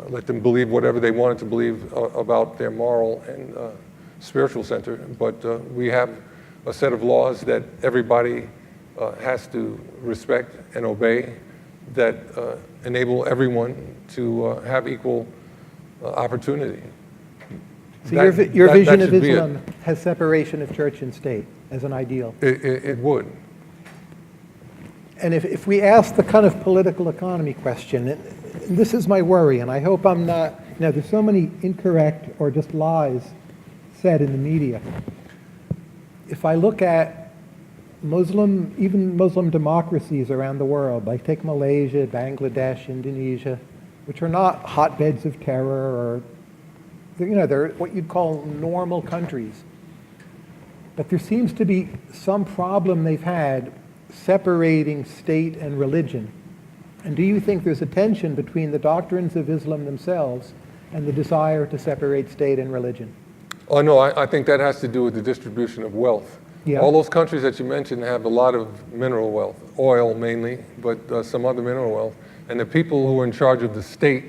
let them believe whatever they wanted to believe about their moral and spiritual center. But we have a set of laws that everybody has to respect and obey that enable everyone to have equal opportunity. So your vision of Islam has separation of church and state as an ideal? It would. And if we ask the kind of political economy question, and this is my worry, and I hope I'm not, there's so many incorrect or just lies said in the media. If I look at even Muslim democracies around the world, like take Malaysia, Bangladesh, Indonesia, which are not hotbeds of terror or, they're what you'd call normal countries. But there seems to be some problem they've had separating state and religion. And do you think there's a tension between the doctrines of Islam themselves and the desire to separate state and religion? Oh, no, I think that has to do with the distribution of wealth. Yeah. All those countries that you mentioned have a lot of mineral wealth, oil mainly, but some other mineral wealth. And the people who are in charge of the state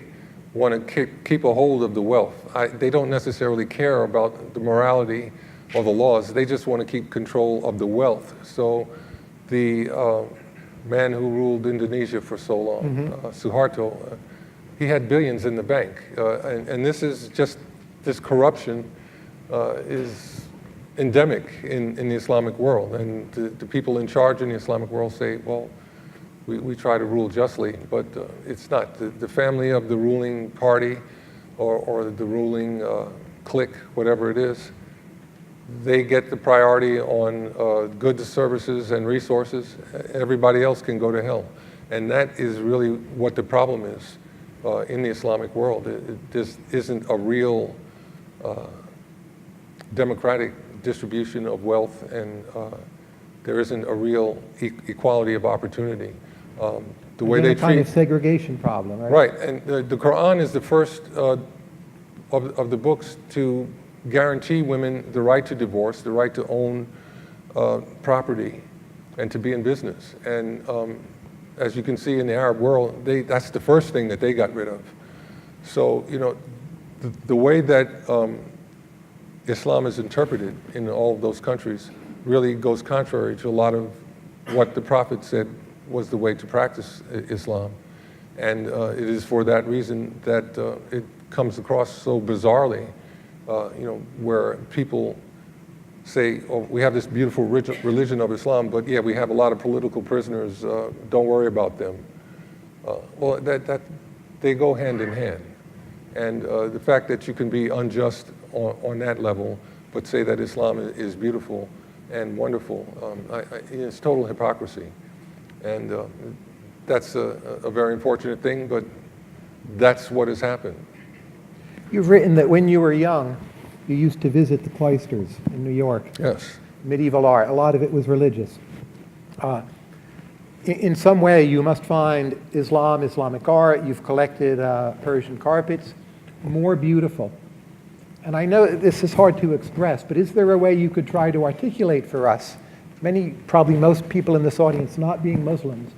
want to keep a hold of the wealth. They don't necessarily care about the morality or the laws. They just want to keep control of the wealth. So the man who ruled Indonesia for so long, Suharto, he had billions in the bank. And this is just, this corruption is endemic in the Islamic world. And the people in charge in the Islamic world say, well, we try to rule justly, but it's not. The family of the ruling party or the ruling clique, whatever it is, they get the priority on goods, services, and resources. Everybody else can go to hell. And that is really what the problem is in the Islamic world. This isn't a real democratic distribution of wealth, and there isn't a real equality of opportunity. The way they treat kind of segregation problem, right? Right, and the Quran is the first of the books to guarantee women the right to divorce, the right to own property, and to be in business. And as you can see in the Arab world, that's the first thing that they got rid of. So, the way that Islam is interpreted in all of those countries really goes contrary to a lot of what the Prophet said was the way to practice Islam. And it is for that reason that it comes across so bizarrely, where people say, oh, we have this beautiful religion of Islam, but yeah, we have a lot of political prisoners, don't worry about them. Well, they go hand in hand. And the fact that you can be unjust on that level, but say that Islam is beautiful and wonderful, it's total hypocrisy. And that's a very unfortunate thing, but that's what has happened. You've written that when you were young, you used to visit the cloisters in New York. Yes. Medieval art, a lot of it was religious. In some way, you must find Islam, Islamic art, you've collected Persian carpets, more beautiful. And I know this is hard to express, but is there a way you could try to articulate for us, probably most people in this audience not being Muslims,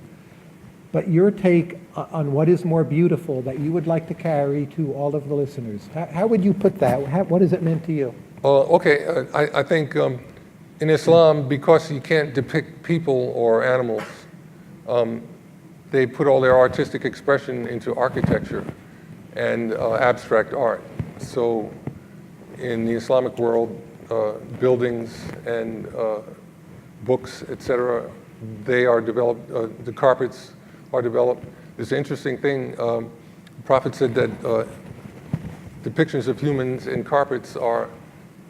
but your take on what is more beautiful that you would like to carry to all of the listeners? How would you put that? What has it meant to you? Okay, I think in Islam, because you can't depict people or animals, they put all their artistic expression into architecture and abstract art. So in the Islamic world, buildings and books, etc., they are developed, the carpets are developed. It's an interesting thing. The Prophet said that depictions of humans in carpets are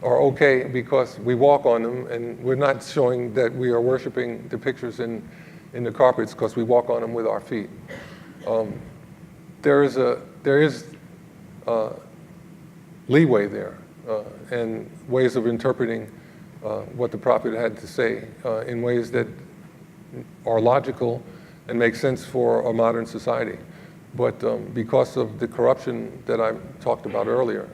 okay because we walk on them, and we're not showing that we are worshiping the pictures in the carpets because we walk on them with our feet. There is leeway there and ways of interpreting what the Prophet had to say in ways that are logical and make sense for a modern society. But because of the corruption that I talked about earlier,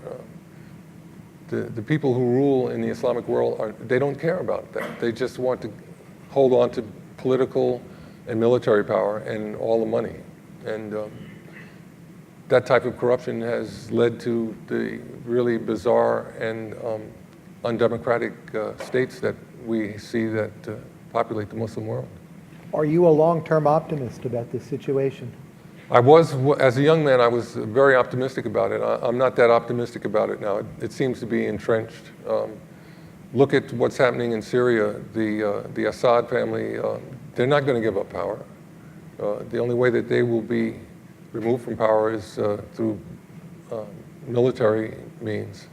the people who rule in the Islamic world, they don't care about that. They just want to hold on to political and military power and all the money. And that type of corruption has led to the really bizarre and undemocratic states that we see that populate the Muslim world. Are you a long-term optimist about this situation? I was, as a young man, I was very optimistic about it. I'm not that optimistic about it now. It seems to be entrenched. Look at what's happening in Syria. The Assad family, they're not going to give up power. The only way that they will be removed from power is through military means.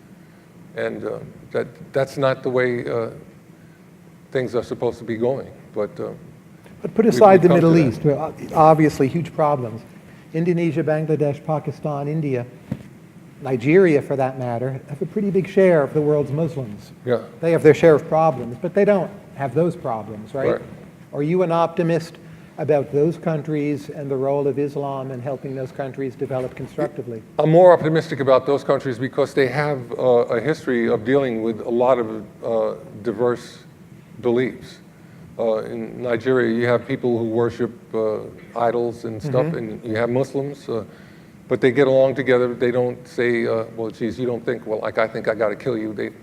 And that's not the way things are supposed to be going. But put aside the Middle East, obviously huge problems. Indonesia, Bangladesh, Pakistan, India, Nigeria for that matter, have a pretty big share of the world's Muslims. Yeah. They have their share of problems, but they don't have those problems, right? Are you an optimist about those countries and the role of Islam in helping those countries develop constructively? I'm more optimistic about those countries because they have a history of dealing with a lot of diverse beliefs. In Nigeria, you have people who worship idols and stuff, and you have Muslims, but they get along together. They don't say, well, geez, you don't think, well, like I think I got to kill you.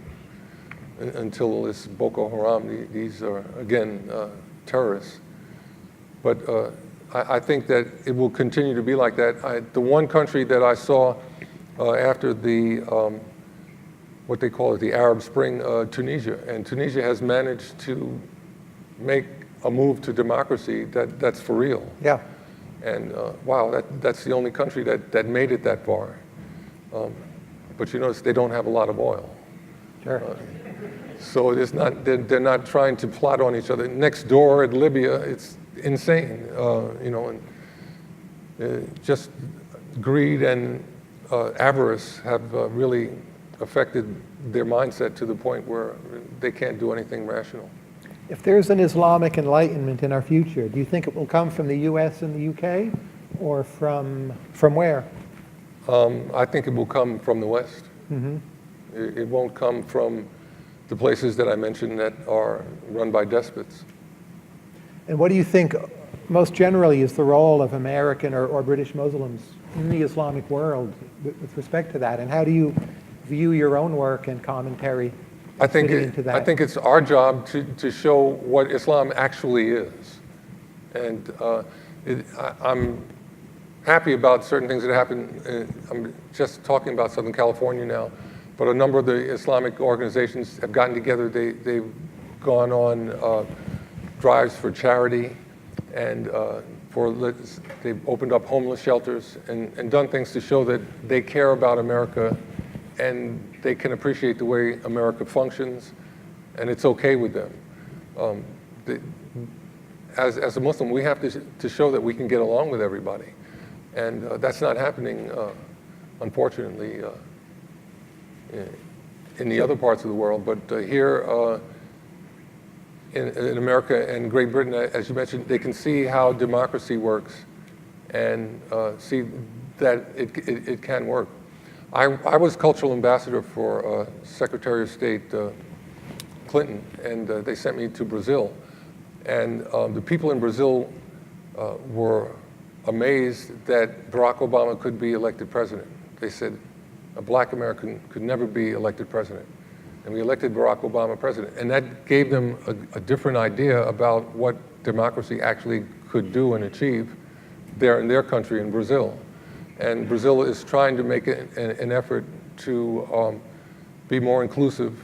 Until it's Boko Haram, these are, again, terrorists. But I think that it will continue to be like that. The one country that I saw after the, what they call it, the Arab Spring, Tunisia. And Tunisia has managed to make a move to democracy that's for real. Yeah. And wow, that's the only country that made it that far. But you notice they don't have a lot of oil. Sure. So it's not, they're not trying to plot on each other. Next door at Libya, it's insane, you know, and just greed and avarice have really affected their mindset to the point where they can't do anything rational. If there's an Islamic enlightenment in our future, do you think it will come from the US and the UK, or from where? I think it will come from the West. It won't come from the places that I mentioned that are run by despots. And what do you think, most generally, is the role of American or British Muslims in the Islamic world with respect to that? And how do you view your own work and commentary into that? I think it's our job to show what Islam actually is. And I'm happy about certain things that happen. I'm just talking about Southern California now, but a number of the Islamic organizations have gotten together. They've gone on drives for charity, and they've opened up homeless shelters and done things to show that they care about America and they can appreciate the way America functions, and it's okay with them. As a Muslim, we have to show that we can get along with everybody, and that's not happening, unfortunately, in the other parts of the world. But here in America and Great Britain, as you mentioned, they can see how democracy works and see that it can work. I was cultural ambassador for Secretary of State Clinton, and they sent me to Brazil. And the people in Brazil were amazed that Barack Obama could be elected president. They said a black American could never be elected president. And we elected Barack Obama president. And that gave them a different idea about what democracy actually could do and achieve there in their country, in Brazil. And Brazil is trying to make an effort to be more inclusive.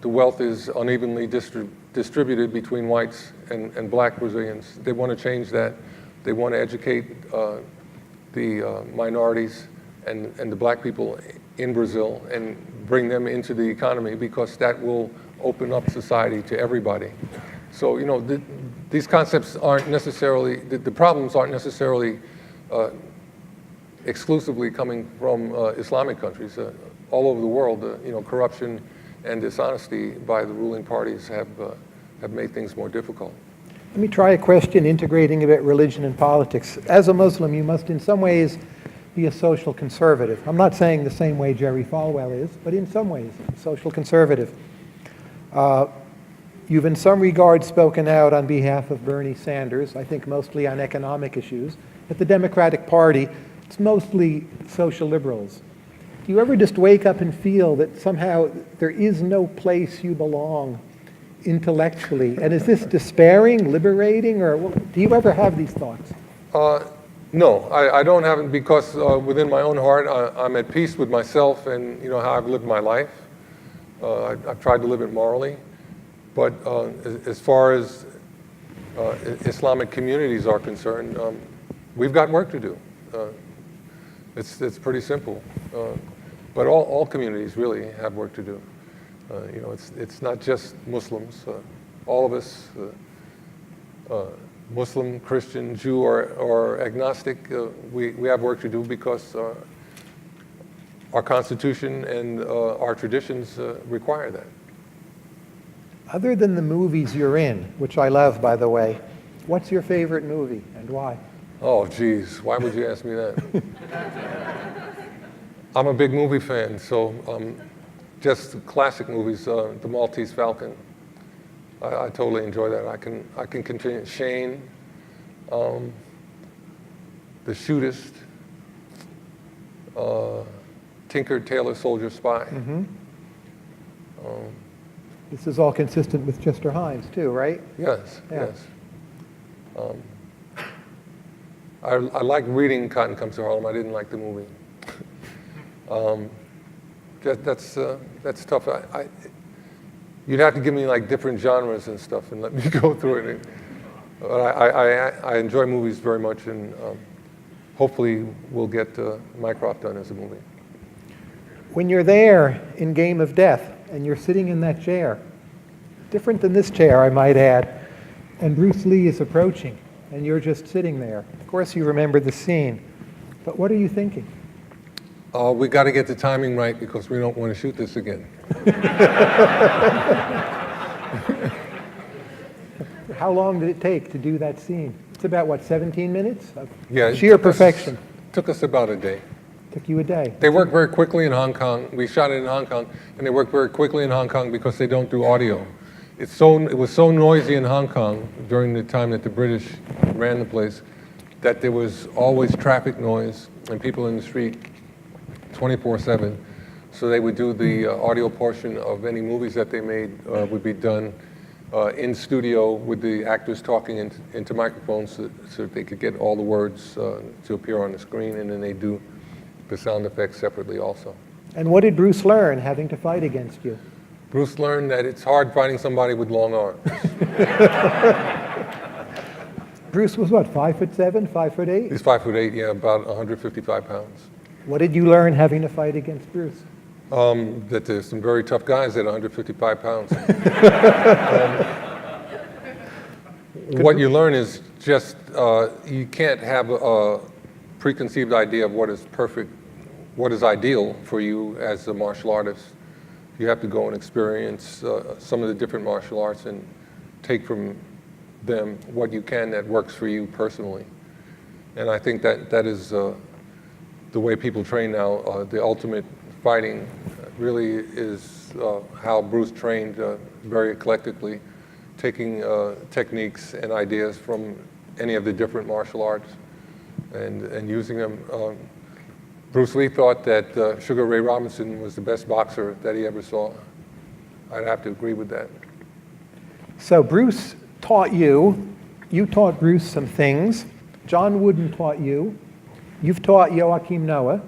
The wealth is unevenly distributed between whites and black Brazilians. They want to change that. They want to educate the minorities and the black people in Brazil and bring them into the economy, because that will open up society to everybody. So, you know, these concepts aren't necessarily, the problems aren't necessarily exclusively coming from Islamic countries. All over the world, you know, corruption and dishonesty by the ruling parties have made things more difficult. Let me try a question integrating a bit religion and politics. As a Muslim, you must in some ways be a social conservative. I'm not saying the same way Jerry Falwell is, but in some ways, a social conservative. You've in some regard spoken out on behalf of Bernie Sanders, I think mostly on economic issues. At the Democratic Party, it's mostly social liberals. Do you ever just wake up and feel that somehow there is no place you belong intellectually? And is this despairing, liberating, or do you ever have these thoughts? No, I don't have it, because within my own heart, I'm at peace with myself and, you know, how I've lived my life. I've tried to live it morally. But as far as Islamic communities are concerned, we've got work to do. It's pretty simple. But all communities really have work to do. You know, it's not just Muslims. All of us, Muslim, Christian, Jew, or agnostic, we have work to do, because our Constitution and our traditions require that. Other than the movies you're in, which I love, by the way, what's your favorite movie and why? Oh, geez, why would you ask me that? I'm a big movie fan, so just classic movies, The Maltese Falcon. I totally enjoy that. I can continue. Shane, The Shootist, Tinker, Tailor, Soldier, Spy. Mm-hmm. This is all consistent with Chester Himes, too, right? Yes, Yeah. yes. I like reading Cotton Comes to Harlem. I didn't like the movie. That's tough. You'd have to give me like different genres and stuff and let me go through it. But I enjoy movies very much, and hopefully we'll get Mycroft done as a movie. When you're there in Game of Death and you're sitting in that chair, different than this chair, I might add, and Bruce Lee is approaching and you're just sitting there. Of course you remember the scene, but what are you thinking? We got to get the timing right, because we don't want to shoot this again. How long did it take to do that scene? It's about, what, 17 minutes? Of Yeah, sheer perfection. Took us about a day. Took you a day. They work very quickly in Hong Kong. We shot it in Hong Kong, and they work very quickly in Hong Kong because they don't do audio. It was so noisy in Hong Kong during the time that the British ran the place that there was always traffic noise and people in the street 24/7. So they would do the audio portion of any movies that they made would be done in studio with the actors talking into microphones so that they could get all the words to appear on the screen, and then they do the sound effects separately also. And what did Bruce learn having to fight against you? Bruce learned that it's hard finding somebody with long arms. Bruce was what, 5'7", 5'8"? He's 5'8", yeah, about 155 pounds. What did you learn having to fight against Bruce? That there's some very tough guys at 155 pounds. What you learn is just you can't have a preconceived idea of what is perfect, what is ideal for you as a martial artist. You have to go and experience some of the different martial arts and take from them what you can that works for you personally. And I think that is the way people train now. The ultimate fighting really is how Bruce trained very eclectically, taking techniques and ideas from any of the different martial arts and using them. Bruce Lee thought that Sugar Ray Robinson was the best boxer that he ever saw. I'd have to agree with that. So Bruce taught you taught Bruce some things. John Wooden taught you. You've taught Joachim Noah.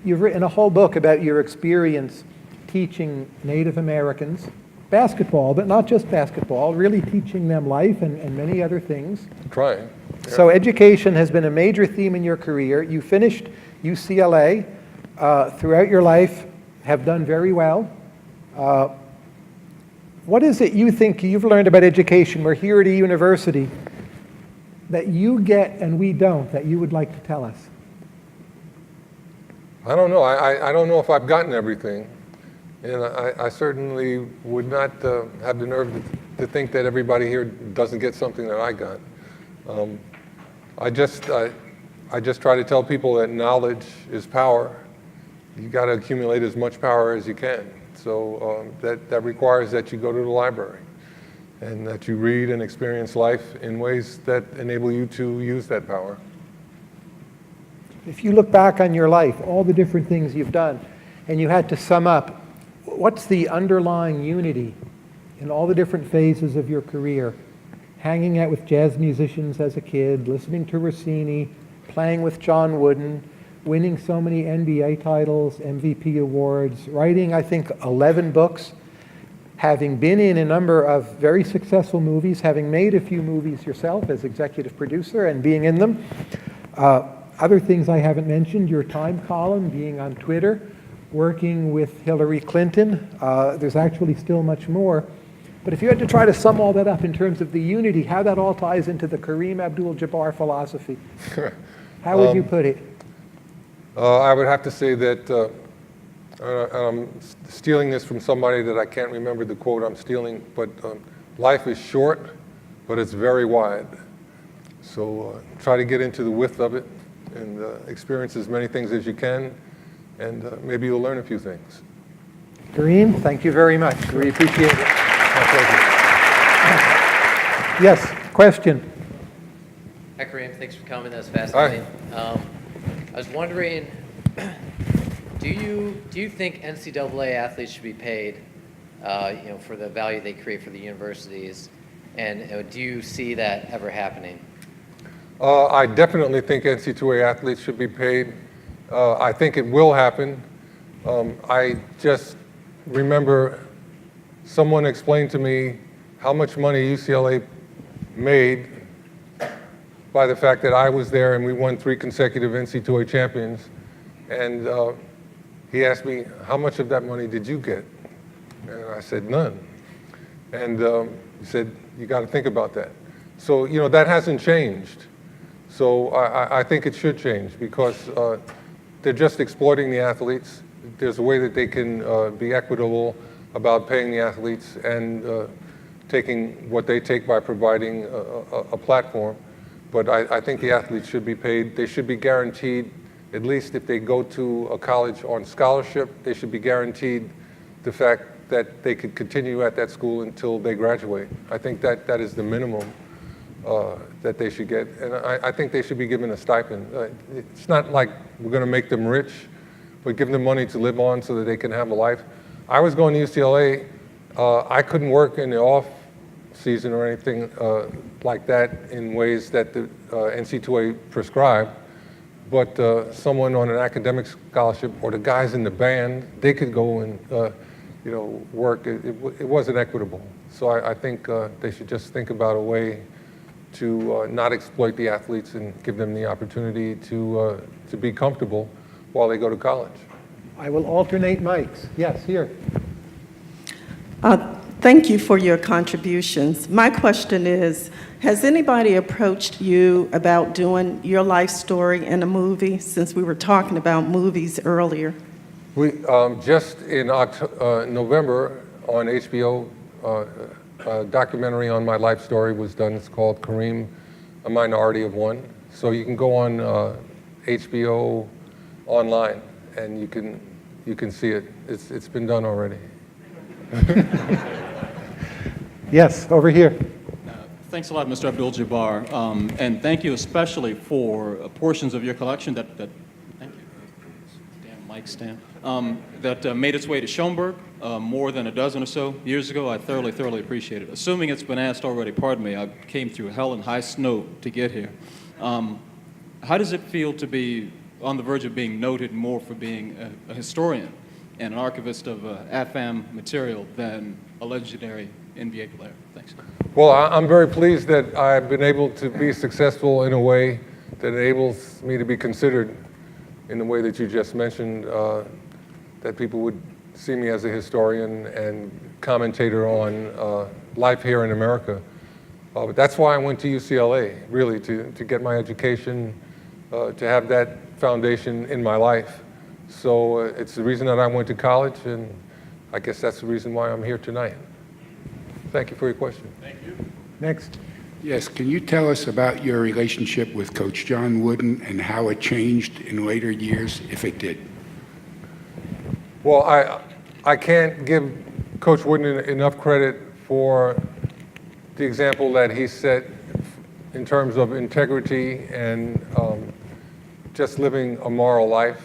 You've written a whole book about your experience teaching Native Americans basketball, but not just basketball, really teaching them life and many other things. Trying. Yeah. So education has been a major theme in your career. You finished UCLA throughout your life, have done very well. What is it you think you've learned about education? We're here at a university that you get and we don't, that you would like to tell us? I don't know. I don't know if I've gotten everything. And I certainly would not have the nerve to think that everybody here doesn't get something that I got. I just try to tell people that knowledge is power. You got to accumulate as much power as you can. So that requires that you go to the library and that you read and experience life in ways that enable you to use that power. If you look back on your life, all the different things you've done, and you had to sum up, what's the underlying unity in all the different phases of your career? Hanging out with jazz musicians as a kid, listening to Rossini, playing with John Wooden, winning so many NBA titles, MVP awards, writing, I think, 11 books, having been in a number of very successful movies, having made a few movies yourself as executive producer and being in them. Other things I haven't mentioned, your Time column, being on Twitter, working with Hillary Clinton. There's actually still much more. But if you had to try to sum all that up in terms of the unity, how that all ties into the Kareem Abdul Jabbar philosophy, how would you put it? I would have to say that I'm stealing this from somebody that I can't remember the quote I'm stealing, but life is short, but it's very wide. So try to get into the width of it and experience as many things as you can, and maybe you'll learn a few things. Kareem, thank you very much. We appreciate it. My pleasure. Yes, question. Hi, Kareem. Thanks for coming. That was fascinating. I was wondering, do you think NCAA athletes should be paid, for the value they create for the universities, and do you see that ever happening? I definitely think NCAA athletes should be paid. I think it will happen. I just remember someone explained to me how much money UCLA made by the fact that I was there and we won 3 consecutive NCAA champions. And he asked me, how much of that money did you get? And I said, none. And he said, you got to think about that. So, that hasn't changed. So I think it should change because they're just exploiting the athletes. There's a way that they can be equitable about paying the athletes and taking what they take by providing a platform. But I think the athletes should be paid. They should be guaranteed, at least if they go to a college on scholarship, they should be guaranteed the fact that they could continue at that school until they graduate. I think that is the minimum that they should get. And I think they should be given a stipend. It's not like we're going to make them rich, but give them money to live on so that they can have a life. I was going to UCLA. I couldn't work in the off season or anything like that in ways that the NCAA prescribed. But someone on an academic scholarship or the guys in the band, they could go and work. It wasn't equitable. So I think they should just think about a way to not exploit the athletes and give them the opportunity to be comfortable while they go to college. I will alternate mics. Yes, here. Thank you for your contributions. My question is, has anybody approached you about doing your life story in a movie, since we were talking about movies earlier? We just in November on HBO, a documentary on my life story was done. It's called Kareem, A Minority of One. So you can go on HBO online and you can see it. It's been done already. Yes, over here. Thanks a lot, Mr. Abdul Jabbar, and thank you especially for portions of your collection that thank you, damn mic stand, that made its way to Schoenberg more than a dozen or so years ago. I thoroughly appreciate it. Assuming it's been asked already, pardon me, I came through hell and high snow to get here. How does it feel to be on the verge of being noted more for being a historian and an archivist of AFAM material than a legendary NBA player. Thanks. Well, I'm very pleased that I've been able to be successful in a way that enables me to be considered in the way that you just mentioned, that people would see me as a historian and commentator on life here in America. But that's why I went to UCLA, really, to get my education, to have that foundation in my life. So it's the reason that I went to college, and I guess that's the reason why I'm here tonight. Thank you for your question. Thank you. Next. Yes, can you tell us about your relationship with Coach John Wooden and how it changed in later years, if it did? Well, I can't give Coach Wooden enough credit for the example that he set in terms of integrity and just living a moral life.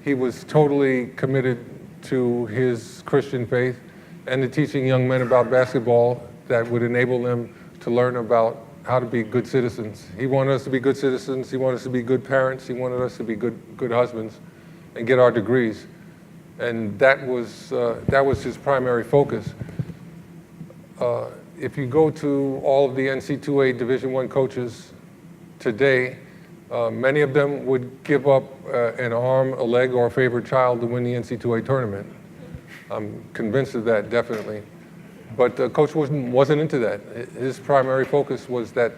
He was totally committed to his Christian faith and to teaching young men about basketball that would enable them to learn about how to be good citizens. He wanted us to be good citizens. He wanted us to be good parents. He wanted us to be good husbands and get our degrees. And that was his primary focus. If you go to all of the NC2A Division I coaches today, many of them would give up an arm, a leg, or a favorite child to win the NC2A tournament. I'm convinced of that, definitely. But Coach wasn't into that. His primary focus was that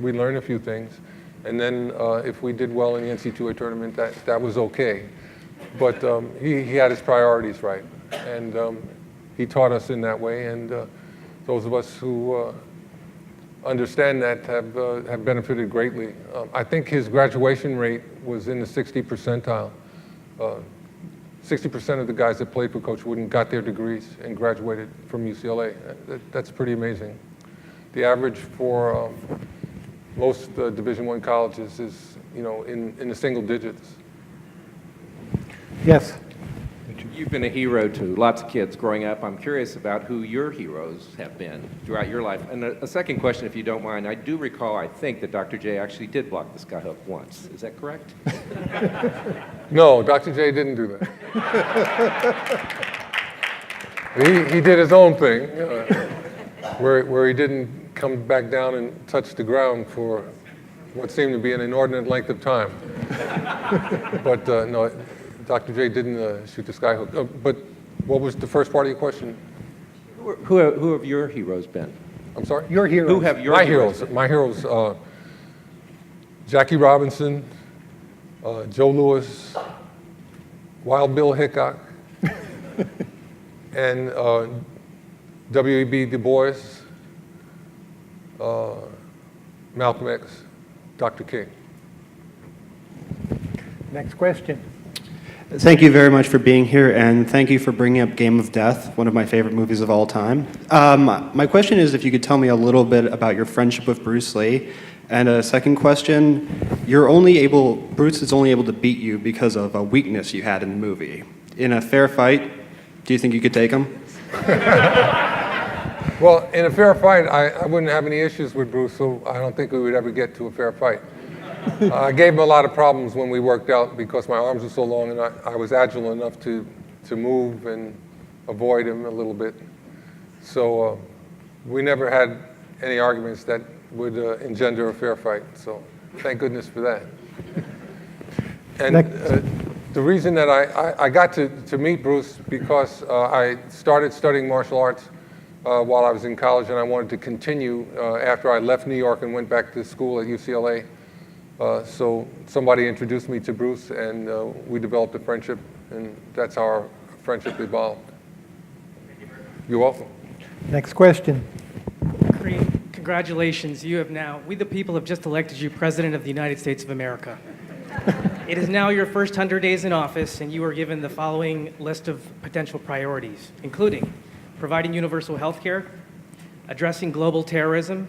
we learn a few things, and then if we did well in the NC2A tournament, that was okay. But he had his priorities right, and he taught us in that way, and those of us who understand that have benefited greatly. I think his graduation rate was in the 60 percentile. 60% of the guys that played for Coach Wooden got their degrees and graduated from UCLA. That's pretty amazing. The average for most Division I colleges is, in the single digits. Yes. You've been a hero to lots of kids growing up. I'm curious about who your heroes have been throughout your life. And a second question, if you don't mind. I do recall, I think, that Dr. J actually did block the skyhook once. Is that correct? No, Dr. J didn't do that. He did his own thing, where he didn't come back down and touch the ground for what seemed to be an inordinate length of time. But no, Dr. J didn't shoot the skyhook. But what was the first part of your question? Who have your heroes been? I'm sorry? Your hero. Who have your My heroes? heroes. My heroes, Jackie Robinson, Joe Louis, Wild Bill Hickok, and W.E.B. Du Bois, Malcolm X, Dr. King. Next question. Thank you very much for being here, and thank you for bringing up Game of Death, one of my favorite movies of all time. My question is if you could tell me a little bit about your friendship with Bruce Lee. And a second question, Bruce is only able to beat you because of a weakness you had in the movie. In a fair fight, do you think you could take him? Well, in a fair fight, I wouldn't have any issues with Bruce, so I don't think we would ever get to a fair fight. I gave him a lot of problems when we worked out because my arms were so long and I was agile enough to move and avoid him a little bit. So we never had any arguments that would engender a fair fight. So thank goodness for that. And the reason that I got to meet Bruce because I started studying martial arts while I was in college, and I wanted to continue after I left New York and went back to school at UCLA. So somebody introduced me to Bruce, and we developed a friendship, and that's how our friendship evolved. You're welcome. Next question. Kareem, congratulations. We the people have just elected you President of the United States of America. It is now your first 100 days in office, and you are given the following list of potential priorities, including providing universal health care, addressing global terrorism,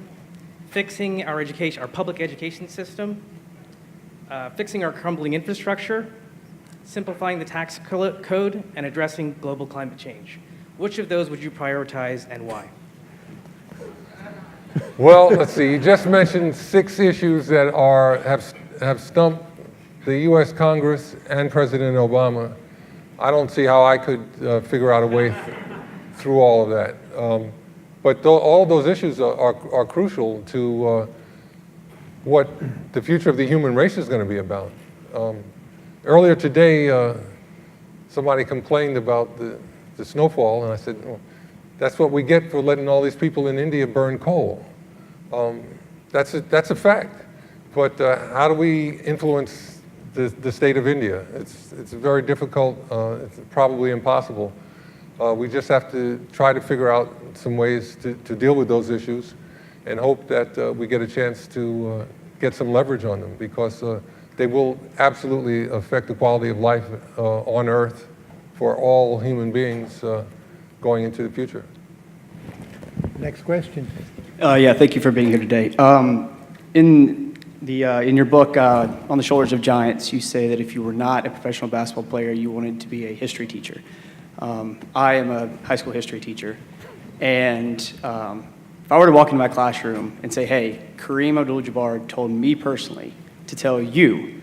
fixing our public education system, fixing our crumbling infrastructure, simplifying the tax code, and addressing global climate change. Which of those would you prioritize and why? Well, let's see. You just mentioned 6 issues that have stumped the U.S. Congress and President Obama. I don't see how I could figure out a way through all of that. But all those issues are crucial to what the future of the human race is going to be about. Earlier today, somebody complained about the snowfall, and I said, oh, that's what we get for letting all these people in India burn coal. That's a fact. But how do we influence the state of India? It's very difficult. It's probably impossible. We just have to try to figure out some ways to deal with those issues and hope that we get a chance to get some leverage on them, because they will absolutely affect the quality of life on Earth for all human beings going into the future. Next question. Yeah, thank you for being here today. In your book, On the Shoulders of Giants, you say that if you were not a professional basketball player, you wanted to be a history teacher. I am a high school history teacher, and if I were to walk into my classroom and say, hey, Kareem Abdul Jabbar told me personally to tell you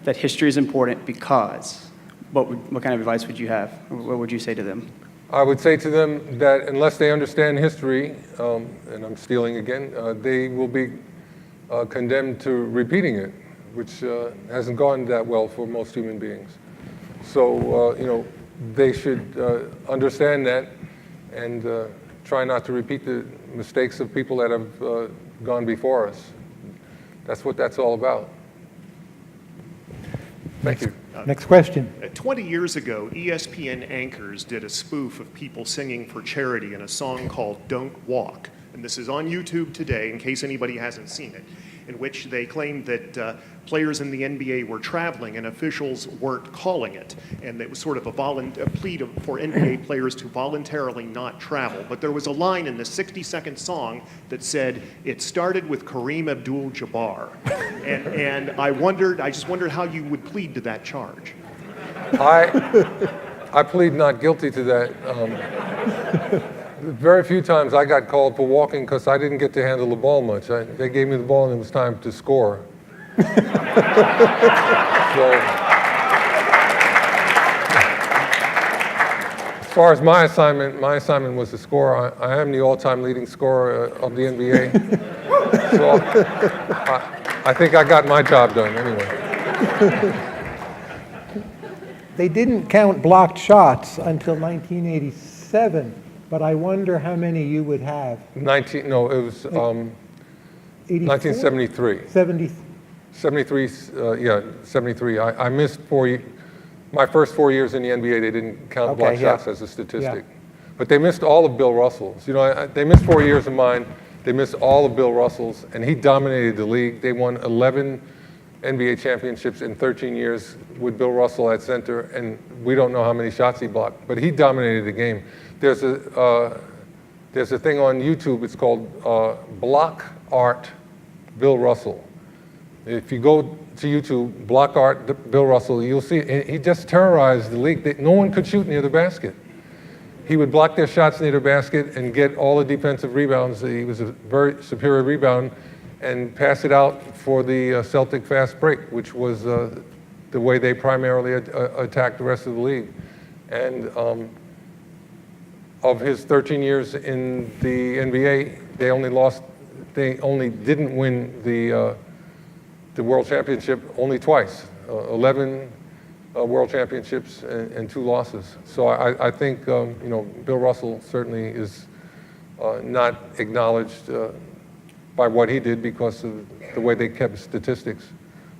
that history is important because, what kind of advice would you have? What would you say to them? I would say to them that unless they understand history, and I'm stealing again, they will be condemned to repeating it, which hasn't gone that well for most human beings. So, they should understand that and try not to repeat the mistakes of people that have gone before us. That's what that's all about. Thank you. Next question. 20 years ago, ESPN anchors did a spoof of people singing for charity in a song called Don't Walk. And this is on YouTube today, in case anybody hasn't seen it, in which they claimed that players in the NBA were traveling and officials weren't calling it. And it was sort of a plea for NBA players to voluntarily not travel. But there was a line in the 60-second song that said, it started with Kareem Abdul Jabbar. and I just wondered how you would plead to that charge. I plead not guilty to that. Very few times I got called for walking because I didn't get to handle the ball much. They gave me the ball and it was time to score. So, as far as my assignment was to score. I am the all-time leading scorer of the NBA. So I think I got my job done anyway. They didn't count blocked shots until 1987, but I wonder how many you would have. It was 1973. 73, 73. I missed my first 4 years in the NBA, they didn't count block shots as a statistic. Yeah. But they missed all of Bill Russell's. They missed 4 years of mine. They missed all of Bill Russell's, and he dominated the league. They won 11 NBA championships in 13 years with Bill Russell at center, and we don't know how many shots he blocked, but he dominated the game. There's a thing on YouTube, it's called Block Art Bill Russell. If you go to YouTube, Block Art Bill Russell, you'll see he just terrorized the league. No one could shoot near the basket. He would block their shots near the basket and get all the defensive rebounds. He was a very superior rebound and pass it out for the Celtic fast break, which was the way they primarily attacked the rest of the league. And of his 13 years in the NBA, they only didn't win the World Championship only twice, 11 World Championships and 2 losses. So I think Bill Russell certainly is not acknowledged by what he did because of the way they kept statistics.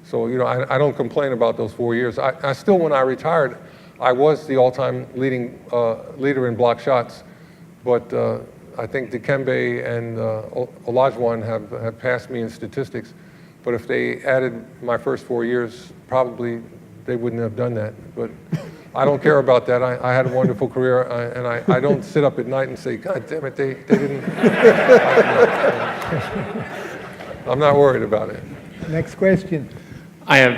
So I don't complain about those 4 years. I still, when I retired, I was the all-time leader in block shots, but I think Dikembe and Olajuwon have passed me in statistics. But if they added my first 4 years, probably they wouldn't have done that. But I don't care about that. I had a wonderful career, and I don't sit up at night and say, God damn it, they didn't. I'm not worried about it. Next question. I have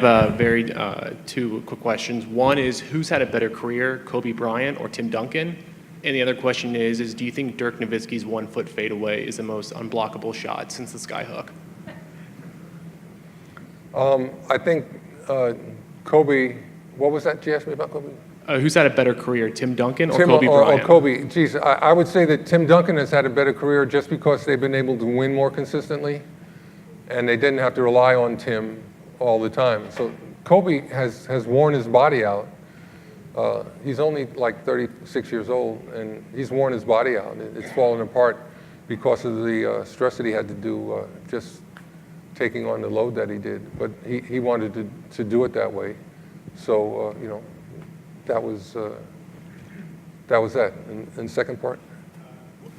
two quick questions. One is, who's had a better career, Kobe Bryant or Tim Duncan? And the other question is do you think Dirk Nowitzki's 1-foot fadeaway is the most unblockable shot since the skyhook? I think Kobe, what was that you asked me about Kobe? Who's had a better career, Tim Duncan or Tim Kobe Bryant? or Kobe. Geez, I would say that Tim Duncan has had a better career just because they've been able to win more consistently, and they didn't have to rely on Tim all the time. So Kobe has worn his body out. He's only like 36 years old, and he's worn his body out. It's fallen apart because of the stress that he had to do just taking on the load that he did. But he wanted to do it that way. So, you know, that was that. And second part?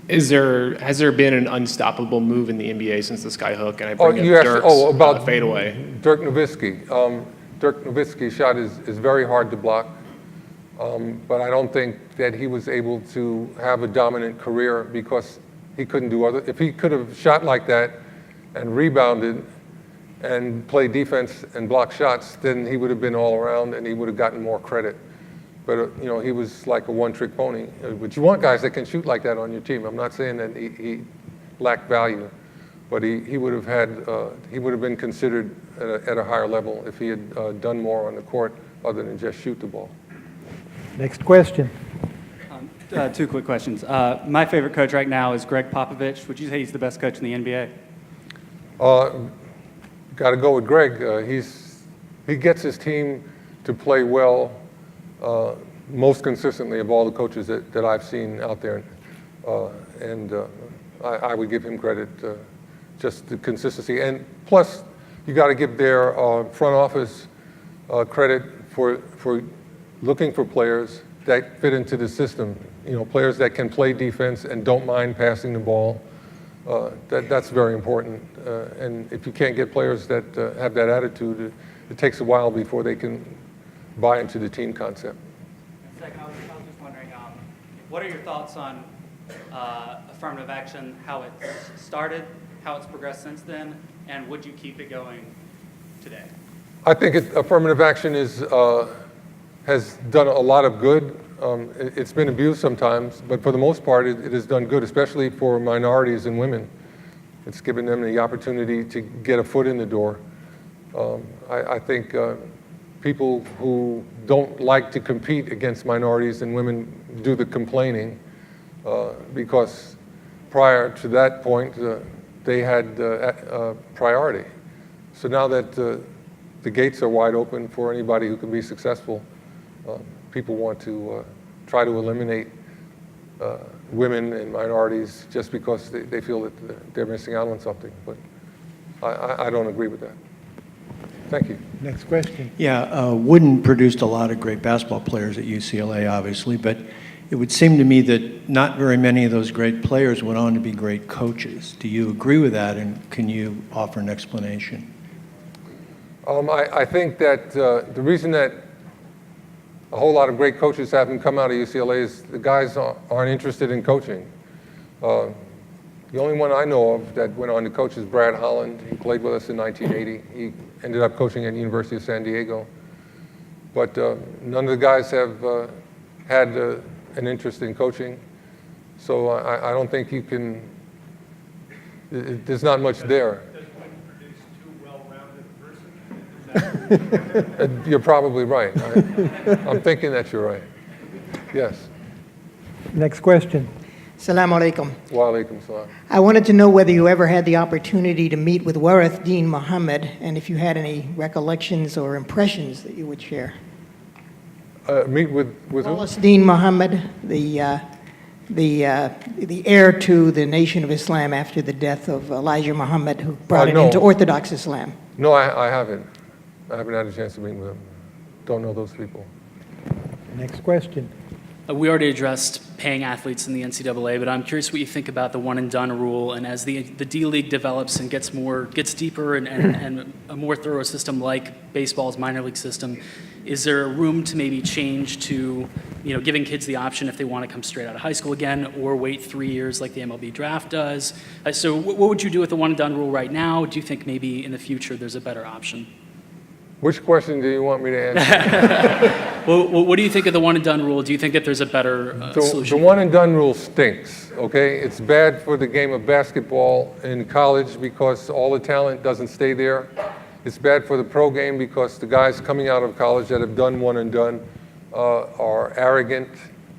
Has there been an unstoppable move in the NBA since the skyhook? And I bring up you asked, Dirk's about fadeaway. Dirk Nowitzki. Dirk Nowitzki's shot is very hard to block, but I don't think that he was able to have a dominant career because he couldn't do other. If he could have shot like that and rebounded and played defense and blocked shots, then he would have been all around and he would have gotten more credit. But you know, he was like a one-trick pony. But you want guys that can shoot like that on your team. I'm not saying that he lacked value, but he would have had he would have been considered at a higher level if he had done more on the court other than just shoot the ball. Next question. Two quick questions. My favorite coach right now is Greg Popovich. Would you say he's the best coach in the NBA? Got to go with Greg. He gets his team to play well most consistently of all the coaches that I've seen out there. I would give him credit, just the consistency. And plus, you got to give their front office credit for looking for players that fit into the system. You know, players that can play defense and don't mind passing the ball. That's very important. And if you can't get players that have that attitude, it takes a while before they can buy into the team concept. Second, I was just wondering, what are your thoughts on affirmative action, how it started, how it's progressed since then, and would you keep it going today? I think affirmative action has done a lot of good. It's been abused sometimes, but for the most part, it has done good, especially for minorities and women. It's given them the opportunity to get a foot in the door. I think people who don't like to compete against minorities and women do the complaining because prior to that point, they had priority. So now that the gates are wide open for anybody who can be successful, people want to try to eliminate women and minorities just because they feel that they're missing out on something. But I don't agree with that. Thank you. Next question. Yeah, Wooden produced a lot of great basketball players at UCLA, obviously, but it would seem to me that not very many of those great players went on to be great coaches. Do you agree with that, and can you offer an explanation? I think that the reason that a whole lot of great coaches haven't come out of UCLA is the guys aren't interested in coaching. The only one I know of that went on to coach is Brad Holland. He played with us in 1980. He ended up coaching at the University of San Diego. But none of the guys have had an interest in coaching. So I don't think you can, there's not much there. You're probably right. I'm thinking that you're right. Yes. Next question. Assalamu alaikum. Wa alaikum salam. I wanted to know whether you ever had the opportunity to meet with Warith Deen Muhammad, and if you had any recollections or impressions that you would share. Meet with who? Warith Deen Muhammad, the heir to the Nation of Islam after the death of Elijah Muhammad, who brought it into Orthodox Islam. No, I haven't. I haven't had a chance to meet with them. Don't know those people. Next question. We already addressed paying athletes in the NCAA, but I'm curious what you think about the one and done rule. And as the D-League develops and gets deeper and a more thorough system like baseball's minor league system, is there room to maybe change to, giving kids the option if they want to come straight out of high school again or wait 3 years like the MLB draft does? So what would you do with the one and done rule right now? Do you think maybe in the future there's a better option? Which question do you want me to answer? Well, what do you think of the one and done rule? Do you think that there's a better solution? The one and done rule stinks, okay? It's bad for the game of basketball in college because all the talent doesn't stay there. It's bad for the pro game because the guys coming out of college that have done one and done are arrogant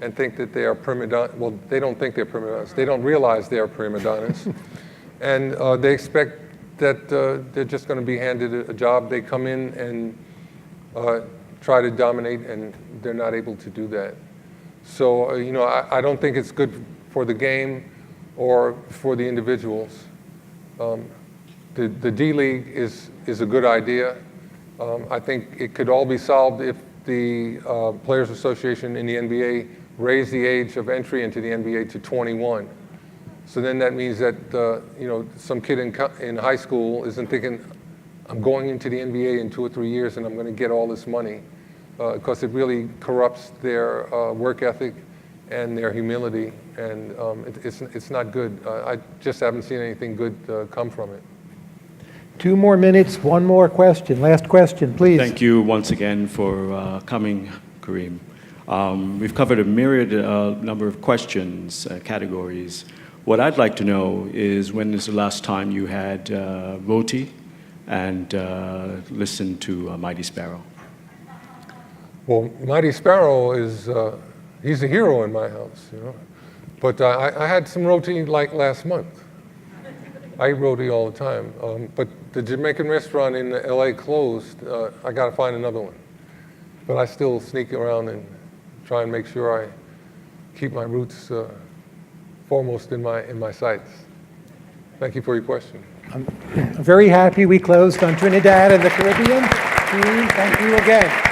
and think that they are prima donnas. Well, they don't think they're prima donnas. They don't realize they are prima donnas. And they expect that they're just going to be handed a job. They come in and try to dominate, and they're not able to do that. So, I don't think it's good for the game or for the individuals. The D-League is a good idea. I think it could all be solved if the Players Association in the NBA raised the age of entry into the NBA to 21. So then that means that some kid in high school isn't thinking, I'm going into the NBA in 2 or 3 years and I'm going to get all this money, because it really corrupts their work ethic and their humility, and it's not good. I just haven't seen anything good come from it. 2 more minutes, 1 more question. Last question, please. Thank you once again for coming, Kareem. We've covered a myriad number of questions, categories. What I'd like to know is, when is the last time you had roti and listened to Mighty Sparrow? Well, Mighty Sparrow is, he's a hero in my house, But I had some roti like last month. I eat roti all the time. But the Jamaican restaurant in LA closed. I got to find another one. But I still sneak around and try and make sure I keep my roots foremost in my sights. Thank you for your question. I'm very happy we closed on Trinidad and the Caribbean. Kareem, thank you again.